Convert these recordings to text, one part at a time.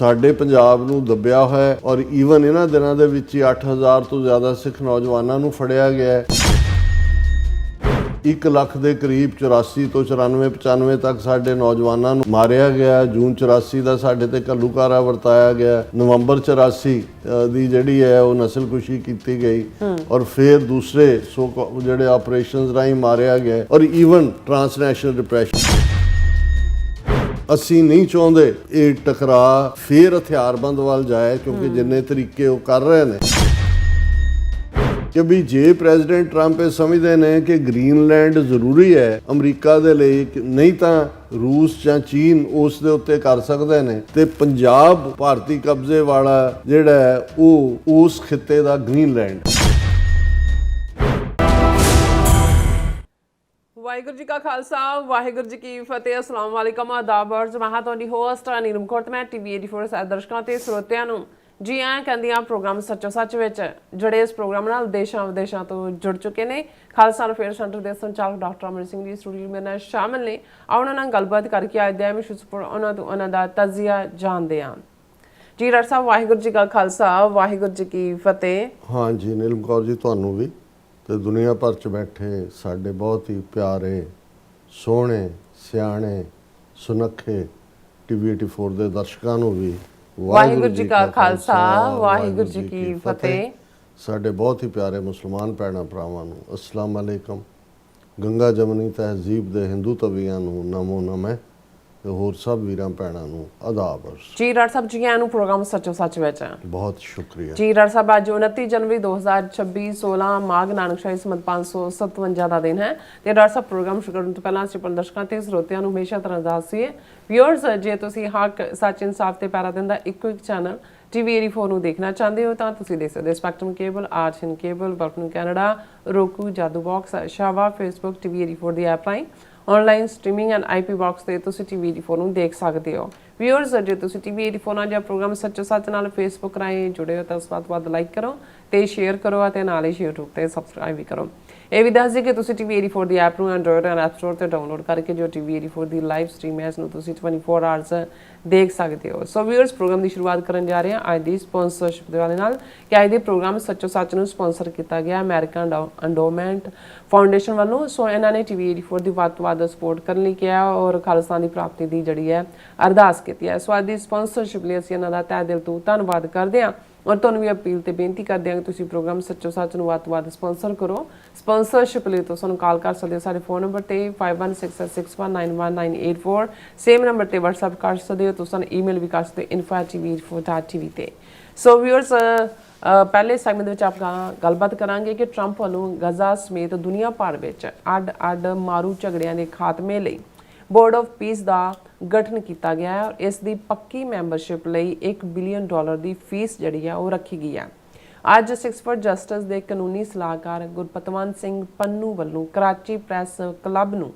ਸਾਡੇ ਪੰਜਾਬ ਨੂੰ ਦੱਬਿਆ ਹੋਇਆ ਔਰ ਈਵਨ ਇਹਨਾਂ ਦਿਨਾਂ ਦੇ ਵਿੱਚ ਹੀ 8000 ਤੋਂ ਜ਼ਿਆਦਾ ਸਿੱਖ ਨੌਜਵਾਨਾਂ ਨੂੰ ਫੜਿਆ ਗਿਆ ਹੈ। 1 ਲੱਖ ਦੇ ਕਰੀਬ 84 ਤੋਂ 94 95 ਤੱਕ ਸਾਡੇ ਨੌਜਵਾਨਾਂ ਨੂੰ ਮਾਰਿਆ ਗਿਆ। ਜੂਨ 84 ਦਾ ਸਾਡੇ ਤੇ ਘੱਲੂਘਾਰਾ ਵਰਤਾਇਆ ਗਿਆ। ਨਵੰਬਰ 84 ਦੀ ਜਿਹੜੀ ਹੈ ਉਹ ਨਸਲਕੁਸ਼ੀ ਕੀਤੀ ਗਈ ਔਰ ਫਿਰ ਦੂਸਰੇ ਜਿਹੜੇ ਆਪਰੇਸ਼ਨਸ ਰਾਹੀਂ ਮਾਰਿਆ ਗਿਆ ਔਰ ਈਵਨ ਟ੍ਰਾਂਸਨੈਸ਼ਨਲ ਡਿਪਰੈਸ਼ਨ। ਅਸੀਂ ਨਹੀਂ ਚਾਹੁੰਦੇ ਇਹ ਟਕਰਾਅ ਫਿਰ ਹਥਿਆਰਬੰਦ ਵੱਲ ਜਾਏ, ਕਿਉਂਕਿ ਜਿੰਨੇ ਤਰੀਕੇ ਉਹ ਕਰ ਰਹੇ ਨੇ ਕਿ ਵੀ ਜੇ ਪ੍ਰੈਜ਼ੀਡੈਂਟ ਟਰੰਪ ਇਹ ਸਮਝਦੇ ਨੇ ਕਿ ਗ੍ਰੀਨਲੈਂਡ ਜ਼ਰੂਰੀ ਹੈ ਅਮਰੀਕਾ ਦੇ ਲਈ, ਨਹੀਂ ਤਾਂ ਰੂਸ ਜਾਂ ਚੀਨ ਉਸ ਦੇ ਉੱਤੇ ਕਰ ਸਕਦੇ ਨੇ, ਤੇ ਪੰਜਾਬ ਭਾਰਤੀ ਕਬਜ਼ੇ ਵਾਲਾ ਜਿਹੜਾ ਹੈ ਉਹ ਉਸ ਖਿੱਤੇ ਦਾ ਗ੍ਰੀਨਲੈਂਡ। ਵਾਹਿਗੁਰੂ ਜੀ ਕਾ ਖਾਲਸਾ ਵਾਹਿਗੁਰੂ ਜੀ ਕੀ ਫਤਿਹ। ਅਸਲਾਮ ਵਾਲੇਕਮ, ਆਦਾਬ ਔਰ ਮੈਂ ਤੁਹਾਡੀ ਹੋਸਟ ਨੀਲਮ ਕੌਰ ਤੇ ਮੈਂ TV 84 ਸਾਰੇ ਦਰਸ਼ਕਾਂ ਤੇ ਸਰੋਤਿਆਂ ਨੂੰ ਜੀ ਆਇਆਂ ਕਹਿੰਦੀ ਆ ਪ੍ਰੋਗਰਾਮ ਸੱਚੋ ਸੱਚ ਵਿੱਚ, ਜਿਹੜੇ ਇਸ ਪ੍ਰੋਗਰਾਮ ਨਾਲ ਦੇਸ਼ਾਂ ਵਿਦੇਸ਼ਾਂ ਤੋਂ ਜੁੜ ਚੁੱਕੇ ਨੇ। ਖਾਲਸਾ ਅਫੇਅਰ ਸੈਂਟਰ ਦੇ ਸੰਚਾਲਕ ਡਾਕਟਰ ਅਮਰ ਸਿੰਘ ਜੀ ਸਟੂਡੀਓ ਮੇਰੇ ਨਾਲ ਸ਼ਾਮਿਲ ਨੇ। ਉਹਨਾਂ ਨਾਲ ਗੱਲਬਾਤ ਕਰਕੇ ਅੱਜ ਦੇ ਵਿਸ਼ੇਸ਼ ਉਹਨਾਂ ਤੋਂ ਉਹਨਾਂ ਦਾ ਤਜ਼ੀਆ ਜਾਣਦੇ ਹਾਂ। ਜੀ ਡਾਕਟਰ ਸਾਹਿਬ, ਵਾਹਿਗੁਰੂ ਜੀ ਕਾ ਖਾਲਸਾ ਵਾਹਿਗੁਰੂ ਜੀ ਕੀ ਫਤਿਹ। ਹਾਂ ਜੀ ਨੀਲਮ ਕੌਰ ਜੀ, ਤੁਹਾਨੂੰ ਵੀ ਤੇ ਦੁਨੀਆ ਭਰ 'ਚ ਬੈਠੇ ਸਾਡੇ ਬਹੁਤ ਹੀ ਪਿਆਰੇ ਸੋਹਣੇ ਸਿਆਣੇ ਸੁਨੱਖੇ TV 84 ਦੇ ਦਰਸ਼ਕਾਂ ਨੂੰ ਵੀ ਵਾਹਿਗੁਰੂ ਜੀ ਕਾ ਖਾਲਸਾ ਵਾਹਿਗੁਰੂ ਜੀ ਕੀ ਫਤਿਹ। ਸਾਡੇ ਬਹੁਤ ਹੀ ਪਿਆਰੇ ਮੁਸਲਮਾਨ ਭੈਣਾਂ ਭਰਾਵਾਂ ਨੂੰ ਅਸਲਾਮ ਅਲੈਕਮ। ਗੰਗਾ ਜਮਨੀ ਤਹਿਜ਼ੀਬ ਦੇ ਹਿੰਦੂ ਤਵੀਆਂ ਨੂੰ ਨਮੋ ਨਮः ਤੇ ਹੋਰ ਸਭ ਵੀਰਾਂ ਭੈਣਾਂ ਨੂੰ ਆਦਾਬ। ਜੀ ਡਾਕਟਰ ਸਾਹਿਬ, ਜੀ ਆਇਆਂ ਨੂੰ ਪ੍ਰੋਗਰਾਮ ਸੱਚੋ ਸੱਚ ਵਿੱਚ। ਬਹੁਤ ਸ਼ੁਕਰੀਆ ਜੀ ਡਾਕਟਰ ਸਾਹਿਬ। ਅੱਜ 29 ਜਨਵਰੀ 2026 16 ਮਾਘ ਨਾਨਕਸ਼ਾਹੀ ਸੰਮਤ 557 ਦਾ ਦਿਨ ਹੈ ਤੇ ਡਾਕਟਰ ਸਾਹਿਬ ਪ੍ਰੋਗਰਾਮ ਸ਼ੁਰੂ ਕਰਨ ਤੋਂ ਪਹਿਲਾਂ ਅਸੀਂ ਆਪਣੇ ਦਰਸ਼ਕਾਂ ਤੇ ਸਰੋਤਿਆਂ ਨੂੰ ਹਮੇਸ਼ਾ ਤਰ੍ਹਾਂ ਦੱਸੀਏ ਵਿਊਅਰਸ, ਜੇ ਤੁਸੀਂ ਹੱਕ ਸੱਚ ਇਨਸਾਫ ਤੇ ਪੈਰਾ ਦਿੰਦਾ ਇੱਕੋ ਇੱਕ ਚੈਨਲ TV 84 ਨੂੰ ਦੇਖਣਾ ਚਾਹੁੰਦੇ ਹੋ ਤਾਂ ਤੁਸੀਂ ਦੇਖ ਸਕਦੇ ਹੋ ਸਪੈਕਟਰਮ ਕੇਬਲ, ਆਰਟਨ ਕੇਬਲ, ਬਰਫਨ ਕੈਨੇਡਾ, roku, ਜਾਦੂ ਬਾਕਸ, ਸ਼ਾਵਾ, ਫੇਸਬੁੱਕ, TV 84 ਦੀ ਐਪ ਰਾਹੀਂ online streaming and IP box ਤੇ ਤੁਸੀਂ TV 84 ਨੂੰ ਦੇਖ ਸਕਦੇ ਹੋ। ਵਿਊਅਰਸ, ਜੇ ਤੁਸੀਂ TV 84 ਨਾਲ ਜਾਂ ਪ੍ਰੋਗਰਾਮ ਸੱਚੋ ਸੱਚ ਨਾਲ ਫੇਸਬੁੱਕ ਰਾਹੀਂ ਜੁੜੇ ਹੋ ਤਾਂ ਉਸ ਤੋਂ ਬਾਅਦ ਲਾਈਕ ਕਰੋ ਤੇ ਸ਼ੇਅਰ ਕਰੋ ਅਤੇ ਨਾਲ ਹੀ YouTube ਤੇ ਸਬਸਕ੍ਰਾਈਬ ਵੀ ਕਰੋ। ਇਹ ਵੀ ਦੱਸ ਦਿਓ ਕਿ ਤੁਸੀਂ TV 84 ਦੀ ਐਪ ਨੂੰ ਐਂਡਰੋਇਡ ਐਂਡ ਐਪ ਸਟੋਰ ਤੇ ਡਾਊਨਲੋਡ ਕਰਕੇ ਜੋ TV 84 ਦੀ ਲਾਈਵ ਸਟ੍ਰੀਮ ਹੈ ਇਸ ਨੂੰ ਤੁਸੀਂ 24 ਆਵਰਸ ਦੇਖ ਸਕਦੇ ਹੋ। ਸੋ ਵਿਊਅਰਸ, ਪ੍ਰੋਗਰਾਮ ਦੀ ਸ਼ੁਰੂਆਤ ਕਰਨ ਜਾ ਰਹੇ ਹਾਂ ਅੱਜ ਦੀ ਸਪਾਂਸਰਸ਼ਿਪ ਦੇ ਨਾਲ ਕਿ ਅੱਜ ਦੇ ਪ੍ਰੋਗਰਾਮ ਸੱਚੋ ਸੱਚ ਨੂੰ ਸਪਾਂਸਰ ਕੀਤਾ ਗਿਆ ਅਮਰੀਕਨ ਐਂਡੋਮੈਂਟ ਫਾਊਂਡੇਸ਼ਨ ਵੱਲੋਂ। ਸੋ ਇਹਨਾਂ ਨੇ TV 84 ਦੀ ਵੱਧ ਤੋਂ ਵੱਧ ਸਪੋਰਟ ਕਰਨ ਲਈ ਕਿਹਾ ਔਰ ਖਾਲਸਾ ਦੀ ਪ੍ਰਾਪਤੀ ਦੀ ਜਿਹੜੀ ਹੈ ਅਰਦਾਸ ਕੀਤੀ ਹੈ। ਸੋ ਅੱਜ ਦੀ ਸਪਾਂਸਰਸ਼ਿਪ ਲਈ ਅਸੀਂ ਇਹਨਾਂ ਦਾ ਤਹਿ ਦਿਲ ਤੋਂ ਧੰਨਵਾਦ ਕਰਦੇ ਹਾਂ ਔਰ ਤੁਹਾਨੂੰ ਵੀ ਅਪੀਲ ਤੇ ਬੇਨਤੀ ਕਰਦੇ ਹਾਂ ਕਿ ਤੁਸੀਂ ਪ੍ਰੋਗਰਾਮ ਸੱਚੋ ਸੱਚ ਨੂੰ ਵੱਧ ਤੋਂ ਵੱਧ ਸਪਾਂਸਰ ਕਰੋ। ਸਪਾਂਸਰਸ਼ਿਪ ਲਈ ਤੁਸੀਂ ਸਾਨੂੰ ਕਾਲ ਕਰ ਸਕਦੇ ਹੋ ਸਾਡੇ ਫੋਨ ਨੰਬਰ ਤੇ 5166619194। ਸੇਮ ਨੰਬਰ ਤੇ WhatsApp ਕਰ ਸਕਦੇ ਹੋ। ਤੁਸੀਂ ਸਾਨੂੰ ਈਮੇਲ ਵੀ ਕਰ ਸਕਦੇ ਹੋ info@tv84.tv ਤੇ। ਸੋ ਵਿਊਅਰਸ, ਪਹਿਲੇ ਸੈਗਮੈਂਟ ਵਿੱਚ ਆਪਾਂ ਗੱਲਬਾਤ ਕਰਾਂਗੇ ਕਿ ਟਰੰਪ ਵੱਲੋਂ ਗਜ਼ਾ ਸਮੇਤ ਦੁਨੀਆ ਭਰ ਵਿੱਚ ਅੱਡ ਮਾਰੂ ਝਗੜਿਆਂ ਦੇ ਖਾਤਮੇ ਲਈ ਬੋਰਡ ਆਫ ਪੀਸ ਦਾ ਗਠਨ ਕੀਤਾ ਗਿਆ ਹੈ ਔਰ ਇਸ ਦੀ ਪੱਕੀ ਮੈਂਬਰਸ਼ਿਪ ਲਈ $1 ਬਿਲੀਅਨ ਦੀ ਫੀਸ ਜਿਹੜੀ ਹੈ ਉਹ ਰੱਖੀ ਗਈ ਹੈ। ਅੱਜ 6 ਫॉर ਜਸਟਿਸ ਦੇ ਕਾਨੂੰਨੀ ਸਲਾਹਕਾਰ ਗੁਰਪਤਵੰਤ ਸਿੰਘ ਪੰਨੂ ਵੱਲੋਂ ਕਰਾਚੀ ਪ੍ਰੈਸ ਕਲੱਬ ਨੂੰ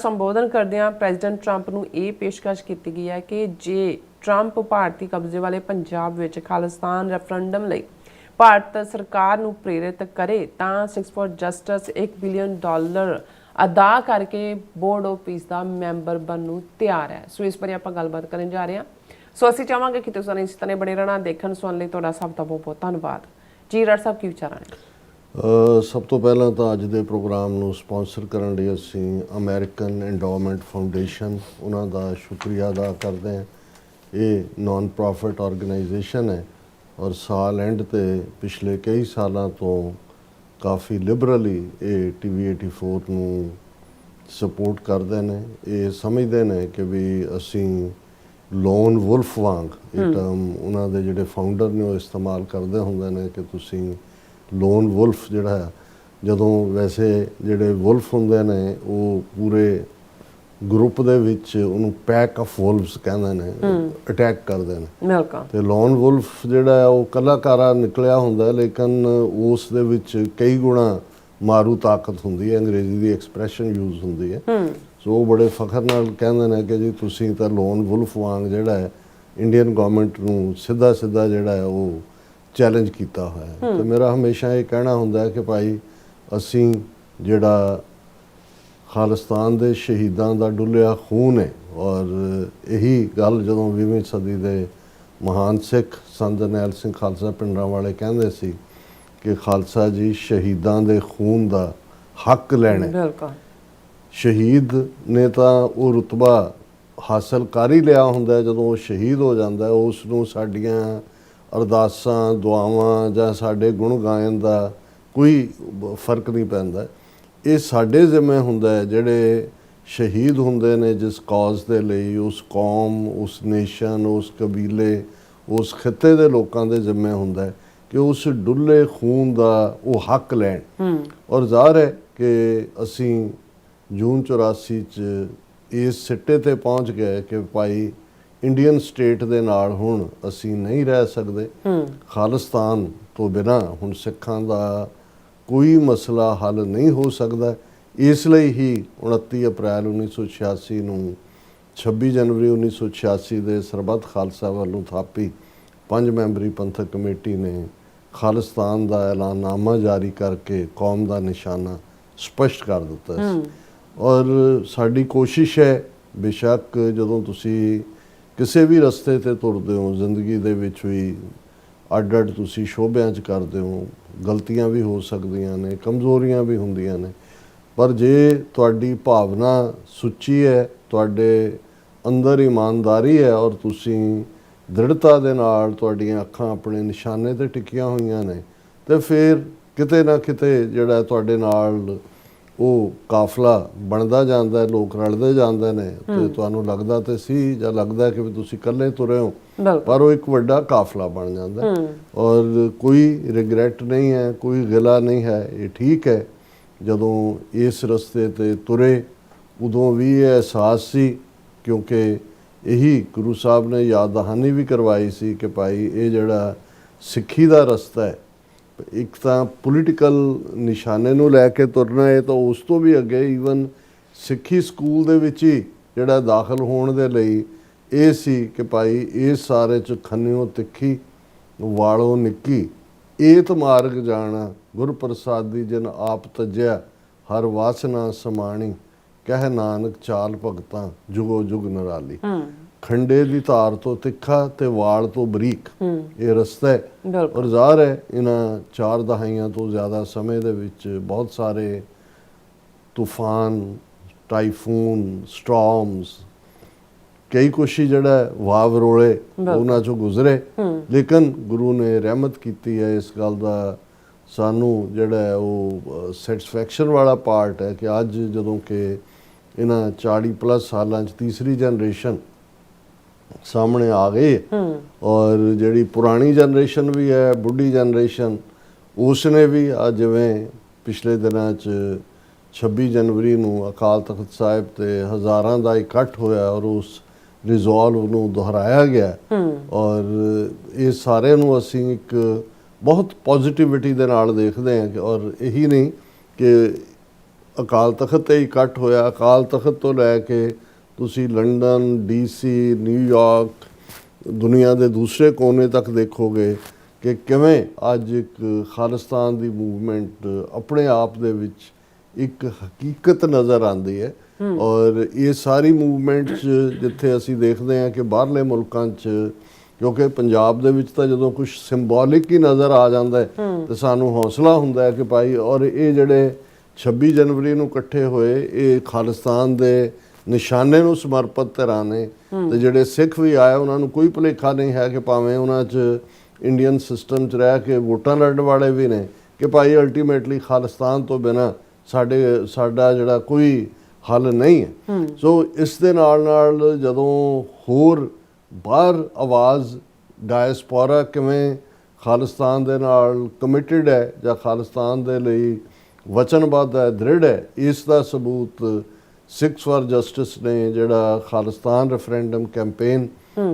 ਸੰਬੋਧਨ ਕਰਦਿਆਂ ਪ੍ਰੈਜ਼ੀਡੈਂਟ ਟਰੰਪ ਨੂੰ ਇਹ ਪੇਸ਼ਕਸ਼ ਕੀਤੀ ਗਈ ਹੈ ਕਿ ਜੇ ਟਰੰਪ ਭਾਰਤੀ ਕਬਜ਼ੇ ਵਾਲੇ ਪੰਜਾਬ ਵਿੱਚ ਖਾਲਿਸਤਾਨ ਰੈਫਰੈਂਡਮ ਲਈ ਭਾਰਤ ਸਰਕਾਰ ਨੂੰ ਪ੍ਰੇਰਿਤ ਕਰੇ ਤਾਂ 6 ਫॉर ਜਸਟਿਸ $1 ਬਿਲੀਅਨ ਅਦਾ ਕਰਕੇ board of piece the member ਬਣਨ ਨੂੰ ਤਿਆਰ ਹੈ। ਸੋ ਇਸ ਬਾਰੇ ਆਪਾਂ ਗੱਲਬਾਤ ਕਰਨ ਜਾ ਰਹੇ ਹਾਂ। ਸੋ ਅਸੀਂ ਚਾਹਾਂਗੇ ਕਿ ਤੁਸੀਂ ਇਸ ਤਰ੍ਹਾਂ ਬਣੇ ਰਹਿਣਾ। ਦੇਖਣ ਸੁਣਨ ਲਈ ਤੁਹਾਡਾ ਸਭ ਦਾ ਬਹੁਤ ਬਹੁਤ ਧੰਨਵਾਦ। ਜੀ ਡਾਕਟਰ ਸਾਹਿਬ, ਕੀ ਵਿਚਾਰਾਂ ਨੇ? ਸਭ ਤੋਂ ਪਹਿਲਾਂ ਤਾਂ ਅੱਜ ਦੇ ਪ੍ਰੋਗਰਾਮ ਨੂੰ ਸਪਾਂਸਰ ਕਰਨ ਲਈ ਅਸੀਂ ਅਮਰੀਕਨ ਐਂਡੋਮੈਂਟ ਫਾਊਂਡੇਸ਼ਨ ਉਹਨਾਂ ਦਾ ਸ਼ੁਕਰੀਆ ਅਦਾ ਕਰਦੇ ਹਾਂ। ਇਹ ਨਾਨ ਪ੍ਰੋਫਿਟ ਆਰਗੇਨਾਈਜੇਸ਼ਨ ਹੈ ਔਰ ਸਾਲ ਐਂਡ ਤੇ ਪਿਛਲੇ ਕਈ ਸਾਲਾਂ ਤੋਂ ਕਾਫੀ ਲਿਬਰਲੀ ਇਹ TV 84 ਨੂੰ ਸਪੋਰਟ ਕਰਦੇ ਨੇ। ਇਹ ਸਮਝਦੇ ਨੇ ਕਿ ਵੀ ਅਸੀਂ ਲੋਨ ਵੁਲਫ ਵਾਂਗ, ਇਹ ਟਰਮ ਉਹਨਾਂ ਦੇ ਜਿਹੜੇ ਫਾਊਂਡਰ ਨੇ ਉਹ ਇਸਤੇਮਾਲ ਕਰਦੇ ਹੁੰਦੇ ਨੇ ਕਿ ਤੁਸੀਂ ਲੋਨ ਵੁਲਫ ਜਿਹੜਾ ਹੈ, ਜਦੋਂ ਵੈਸੇ ਜਿਹੜੇ ਵੁਲਫ ਹੁੰਦੇ ਨੇ ਉਹ ਪੂਰੇ ਗਰੁੱਪ ਦੇ ਵਿੱਚ ਉਹਨੂੰ ਪੈਕ ਆਫ ਵੁਲਫਸ ਕਹਿੰਦੇ ਨੇ, ਅਟੈਕ ਕਰਦੇ ਨੇ। ਤੇ ਲੋਨ ਵੁਲਫ ਜਿਹੜਾ ਹੈ ਉਹ ਕਲਾਕਾਰਾ ਨਿਕਲਿਆ ਹੁੰਦਾ ਲੇਕਿਨ ਉਸ ਦੇ ਵਿੱਚ ਕਈ ਗੁਣਾ ਮਾਰੂ ਤਾਕਤ ਹੁੰਦੀ ਹੈ। ਅੰਗਰੇਜ਼ੀ ਦੀ ਐਕਸਪ੍ਰੈਸ਼ਨ ਯੂਜ਼ ਹੁੰਦੀ ਹੈ। ਸੋ ਉਹ ਬੜੇ ਫਖਰ ਨਾਲ ਕਹਿੰਦੇ ਨੇ ਕਿ ਜੀ ਤੁਸੀਂ ਤਾਂ ਲੋਨ ਵੁਲਫ ਵਾਂਗ ਜਿਹੜਾ ਹੈ ਇੰਡੀਅਨ ਗਵਰਨਮੈਂਟ ਨੂੰ ਸਿੱਧਾ ਜਿਹੜਾ ਹੈ ਉਹ ਚੈਲੰਜ ਕੀਤਾ ਹੋਇਆ ਹੈ। ਤੇ ਮੇਰਾ ਹਮੇਸ਼ਾ ਇਹ ਕਹਿਣਾ ਹੁੰਦਾ ਕਿ ਭਾਈ ਅਸੀਂ ਜਿਹੜਾ ਖਾਲਿਸਤਾਨ ਦੇ ਸ਼ਹੀਦਾਂ ਦਾ ਡੁੱਲਿਆ ਖੂਨ ਹੈ ਔਰ ਇਹੀ ਗੱਲ ਜਦੋਂ 20ਵੀਂ ਸਦੀ ਦੇ ਮਹਾਨ ਸਿੱਖ ਸੰਤ ਜਰਨੈਲ ਸਿੰਘ ਖਾਲਸਾ ਪਿੰਡਰਾਂ ਵਾਲੇ ਕਹਿੰਦੇ ਸੀ ਕਿ ਖਾਲਸਾ ਜੀ ਸ਼ਹੀਦਾਂ ਦੇ ਖੂਨ ਦਾ ਹੱਕ ਲੈਣਾ। ਬਿਲਕੁਲ। ਸ਼ਹੀਦ ਨੇ ਤਾਂ ਉਹ ਰੁਤਬਾ ਹਾਸਲ ਕਰ ਹੀ ਲਿਆ ਹੁੰਦਾ ਜਦੋਂ ਉਹ ਸ਼ਹੀਦ ਹੋ ਜਾਂਦਾ, ਉਸ ਨੂੰ ਸਾਡੀਆਂ ਅਰਦਾਸਾਂ ਦੁਆਵਾਂ ਜਾਂ ਸਾਡੇ ਗੁਣ ਗਾਇਨ ਦਾ ਕੋਈ ਫਰਕ ਨਹੀਂ ਪੈਂਦਾ। ਇਹ ਸਾਡੇ ਜ਼ਿੰਮੇ ਹੁੰਦਾ ਹੈ ਜਿਹੜੇ ਸ਼ਹੀਦ ਹੁੰਦੇ ਨੇ ਜਿਸ ਕੌਜ਼ ਦੇ ਲਈ, ਉਸ ਕੌਮ, ਉਸ ਨੇਸ਼ਨ, ਉਸ ਕਬੀਲੇ, ਉਸ ਖਿੱਤੇ ਦੇ ਲੋਕਾਂ ਦੇ ਜ਼ਿੰਮੇ ਹੁੰਦਾ ਹੈ ਕਿ ਉਸ ਡੁੱਲੇ ਖੂਨ ਦਾ ਉਹ ਹੱਕ ਲੈਣ। ਔਰ ਜ਼ਾਹਰ ਹੈ ਕਿ ਅਸੀਂ ਜੂਨ 84 'ਚ ਇਸ ਸਿੱਟੇ ਤੇ ਪਹੁੰਚ ਗਏ ਕਿ ਭਾਈ ਇੰਡੀਅਨ ਸਟੇਟ ਦੇ ਨਾਲ ਹੁਣ ਅਸੀਂ ਨਹੀਂ ਰਹਿ ਸਕਦੇ। ਖਾਲਿਸਤਾਨ ਤੋਂ ਬਿਨਾਂ ਹੁਣ ਸਿੱਖਾਂ ਦਾ ਕੋਈ ਮਸਲਾ ਹੱਲ ਨਹੀਂ ਹੋ ਸਕਦਾ। ਇਸ ਲਈ ਹੀ 29 ਅਪ੍ਰੈਲ 1986 ਨੂੰ 26 ਜਨਵਰੀ 1986 ਦੇ ਸਰਬੱਤ ਖਾਲਸਾ ਵੱਲੋਂ ਥਾਪੀ 5 ਮੈਂਬਰੀ ਪੰਥਕ ਕਮੇਟੀ ਨੇ ਖਾਲਿਸਤਾਨ ਦਾ ਐਲਾਨਨਾਮਾ ਜਾਰੀ ਕਰਕੇ ਕੌਮ ਦਾ ਨਿਸ਼ਾਨਾ ਸਪਸ਼ਟ ਕਰ ਦਿੱਤਾ ਸੀ। ਔਰ ਸਾਡੀ ਕੋਸ਼ਿਸ਼ ਹੈ, ਬੇਸ਼ੱਕ ਜਦੋਂ ਤੁਸੀਂ ਕਿਸੇ ਵੀ ਰਸਤੇ ਤੇ ਤੁਰਦੇ ਹੋ ਜ਼ਿੰਦਗੀ ਦੇ ਵਿੱਚ ਵੀ ਅੱਡ ਅੱਡ ਤੁਸੀਂ ਸ਼ੋਭਿਆਂ 'ਚ ਕਰਦੇ ਹੋ, ਗਲਤੀਆਂ ਵੀ ਹੋ ਸਕਦੀਆਂ ਨੇ, ਕਮਜ਼ੋਰੀਆਂ ਵੀ ਹੁੰਦੀਆਂ ਨੇ, ਪਰ ਜੇ ਤੁਹਾਡੀ ਭਾਵਨਾ ਸੁੱਚੀ ਹੈ, ਤੁਹਾਡੇ ਅੰਦਰ ਇਮਾਨਦਾਰੀ ਹੈ ਔਰ ਤੁਸੀਂ ਦ੍ਰਿੜਤਾ ਦੇ ਨਾਲ ਤੁਹਾਡੀਆਂ ਅੱਖਾਂ ਆਪਣੇ ਨਿਸ਼ਾਨੇ ਤੇ ਟਿਕੀਆਂ ਹੋਈਆਂ ਨੇ, ਤੇ ਫਿਰ ਕਿਤੇ ਨਾ ਕਿਤੇ ਜਿਹੜਾ ਤੁਹਾਡੇ ਨਾਲ ਉਹ ਕਾਫਲਾ ਬਣਦਾ ਜਾਂਦਾ ਹੈ, ਲੋਕ ਰਲਦੇ ਜਾਂਦੇ ਨੇ ਤੇ ਤੁਹਾਨੂੰ ਲੱਗਦਾ ਤੇ ਸੀ ਜਾਂ ਲੱਗਦਾ ਕਿ ਵੀ ਤੁਸੀਂ ਇਕੱਲੇ ਤੁਰੇ ਹੋ, ਪਰ ਉਹ ਇੱਕ ਵੱਡਾ ਕਾਫਲਾ ਬਣ ਜਾਂਦਾ। ਔਰ ਕੋਈ ਰਿਗਰੈਟ ਨਹੀਂ ਹੈ, ਕੋਈ ਗਿਲਾ ਨਹੀਂ ਹੈ। ਇਹ ਠੀਕ ਹੈ ਜਦੋਂ ਇਸ ਰਸਤੇ ਤੇ ਤੁਰੇ ਉਦੋਂ ਵੀ ਇਹ ਅਹਿਸਾਸ ਸੀ, ਕਿਉਂਕਿ ਇਹੀ ਗੁਰੂ ਸਾਹਿਬ ਨੇ ਯਾਦ ਦਹਾਨੀ ਵੀ ਕਰਵਾਈ ਸੀ ਕਿ ਭਾਈ ਇਹ ਜਿਹੜਾ ਸਿੱਖੀ ਦਾ ਰਸਤਾ ਹੈ, ਇੱਕ ਤਾਂ ਪੋਲੀਟੀਕਲ ਨਿਸ਼ਾਨੇ ਨੂੰ ਲੈ ਕੇ ਤੁਰਨਾ ਹੈ, ਤਾਂ ਉਸ ਤੋਂ ਵੀ ਅੱਗੇ ਈਵਨ ਸਿੱਖੀ ਸਕੂਲ ਦੇ ਵਿੱਚ ਹੀ ਜਿਹੜਾ ਦਾਖਲ ਹੋਣ ਦੇ ਲਈ ਇਹ ਸੀ ਕਿ ਭਾਈ ਇਸ ਸਾਰੇ 'ਚ ਖੰਨਿਓ ਤਿੱਖੀ ਵਾਲੋਂ ਨਿੱਕੀ ਏਤ ਮਾਰਗ ਜਾਣਾ ਗੁਰਪ੍ਰਸਾਦ ਦੀ ਜਿਨ ਆਪ ਤਜਿਆ ਹਰ ਵਾਸਨਾ ਸਮਾਣੀ ਕਹਿ ਨਾਨਕ ਚਾਲ ਭਗਤਾਂ ਜੁਗੋ ਜੁਗ ਨਿਰਾਲੀ। ਖੰਡੇ ਦੀ ਧਾਰ ਤੋਂ ਤਿੱਖਾ ਤੇ ਵਾਲ ਤੋਂ ਬਰੀਕ ਇਹ ਰਸਤਾ ਹੈ। ਔਰ ਜ਼ਾਹਰ ਹੈ ਇਹਨਾਂ 4 ਦਹਾਈਆਂ ਤੋਂ ਜ਼ਿਆਦਾ ਸਮੇਂ ਦੇ ਵਿੱਚ ਬਹੁਤ ਸਾਰੇ ਤੂਫਾਨ, ਟਾਈਫੂਨ, ਸਟਾਰਮਸ, ਕਈ ਕੁਛ ਹੀ ਜਿਹੜਾ ਵਾਵ ਰੋਲੇ ਉਹਨਾਂ 'ਚੋਂ ਗੁਜ਼ਰੇ, ਲੇਕਿਨ ਗੁਰੂ ਨੇ ਰਹਿਮਤ ਕੀਤੀ ਹੈ। ਇਸ ਗੱਲ ਦਾ ਸਾਨੂੰ ਜਿਹੜਾ ਉਹ ਸੈਟਿਸਫੈਕਸ਼ਨ ਵਾਲਾ ਪਾਰਟ ਹੈ ਕਿ ਅੱਜ ਜਦੋਂ ਕਿ ਇਹਨਾਂ 40+ ਸਾਲਾਂ 'ਚ ਤੀਸਰੀ ਜਨਰੇਸ਼ਨ ਸਾਹਮਣੇ ਆ ਗਈ ਔਰ ਜਿਹੜੀ ਪੁਰਾਣੀ ਜਨਰੇਸ਼ਨ ਵੀ ਹੈ, ਬੁੱਢੀ ਜਨਰੇਸ਼ਨ, ਉਸਨੇ ਵੀ ਅੱਜ ਜਿਵੇਂ ਪਿਛਲੇ ਦਿਨਾਂ 'ਚ 26 ਜਨਵਰੀ ਨੂੰ ਅਕਾਲ ਤਖਤ ਸਾਹਿਬ ਤੇ ਹਜ਼ਾਰਾਂ ਦਾ ਇਕੱਠ ਹੋਇਆ ਔਰ ਉਸ ਰਿਜ਼ੋਲਵ ਨੂੰ ਦੁਹਰਾਇਆ ਗਿਆ ਔਰ ਇਹ ਸਾਰੇ ਨੂੰ ਅਸੀਂ ਇੱਕ ਬਹੁਤ ਪੋਜ਼ਿਟਿਵਿਟੀ ਦੇ ਨਾਲ ਦੇਖਦੇ ਹਾਂ। ਔਰ ਇਹੀ ਨਹੀਂ ਕਿ ਅਕਾਲ ਤਖਤ ਤੇ ਇਕੱਠ ਹੋਇਆ, ਅਕਾਲ ਤਖਤ ਤੋਂ ਲੈ ਕੇ ਤੁਸੀਂ ਲੰਡਨ, DC, ਨਿਊਯਾਰਕ, ਦੁਨੀਆ ਦੇ ਦੂਸਰੇ ਕੋਨੇ ਤੱਕ ਦੇਖੋਗੇ ਕਿ ਕਿਵੇਂ ਅੱਜ ਇੱਕ ਖਾਲਿਸਤਾਨ ਦੀ ਮੂਵਮੈਂਟ ਆਪਣੇ ਆਪ ਦੇ ਵਿੱਚ ਇੱਕ ਹਕੀਕਤ ਨਜ਼ਰ ਆਉਂਦੀ ਹੈ। ਔਰ ਇਹ ਸਾਰੀ ਮੂਵਮੈਂਟ 'ਚ ਜਿੱਥੇ ਅਸੀਂ ਦੇਖਦੇ ਹਾਂ ਕਿ ਬਾਹਰਲੇ ਮੁਲਕਾਂ 'ਚ, ਕਿਉਂਕਿ ਪੰਜਾਬ ਦੇ ਵਿੱਚ ਤਾਂ ਜਦੋਂ ਕੁਝ ਸਿੰਬੋਲਿਕ ਹੀ ਨਜ਼ਰ ਆ ਜਾਂਦਾ ਹੈ ਤੇ ਸਾਨੂੰ ਹੌਸਲਾ ਹੁੰਦਾ ਹੈ ਕਿ ਭਾਈ, ਔਰ ਇਹ ਜਿਹੜੇ 26 ਜਨਵਰੀ ਨੂੰ ਇਕੱਠੇ ਹੋਏ ਇਹ ਖਾਲਿਸਤਾਨ ਦੇ ਨਿਸ਼ਾਨੇ ਨੂੰ ਸਮਰਪਿਤ ਧਿਰਾਂ ਨੇ ਤੇ ਜਿਹੜੇ ਸਿੱਖ ਵੀ ਆਏ ਉਹਨਾਂ ਨੂੰ ਕੋਈ ਭੁਲੇਖਾ ਨਹੀਂ ਹੈ ਕਿ ਭਾਵੇਂ ਉਹਨਾਂ 'ਚ ਇੰਡੀਅਨ ਸਿਸਟਮ 'ਚ ਰਹਿ ਕੇ ਵੋਟਾਂ ਲੜਨ ਵਾਲੇ ਵੀ ਨੇ ਕਿ ਭਾਈ ਅਲਟੀਮੇਟਲੀ ਖਾਲਿਸਤਾਨ ਤੋਂ ਬਿਨਾਂ ਸਾਡਾ ਜਿਹੜਾ ਕੋਈ ਹੱਲ ਨਹੀਂ ਹੈ। ਸੋ ਇਸ ਦੇ ਨਾਲ ਜਦੋਂ ਹੋਰ ਬਾਹਰ ਆਵਾਜ਼ ਡਾਇਸਪੋਰਾ ਕਿਵੇਂ ਖਾਲਿਸਤਾਨ ਦੇ ਨਾਲ ਕਮਿਟਡ ਹੈ ਜਾਂ ਖਾਲਿਸਤਾਨ ਦੇ ਲਈ ਵਚਨਬੱਧ ਹੈ, ਦ੍ਰਿੜ ਹੈ, ਇਸ ਦਾ ਸਬੂਤ ਸਿੱਖਸ ਫਾਰ ਜਸਟਿਸ ਨੇ ਜਿਹੜਾ ਖਾਲਿਸਤਾਨ ਰੈਫਰੈਂਡਮ ਕੈਂਪੇਨ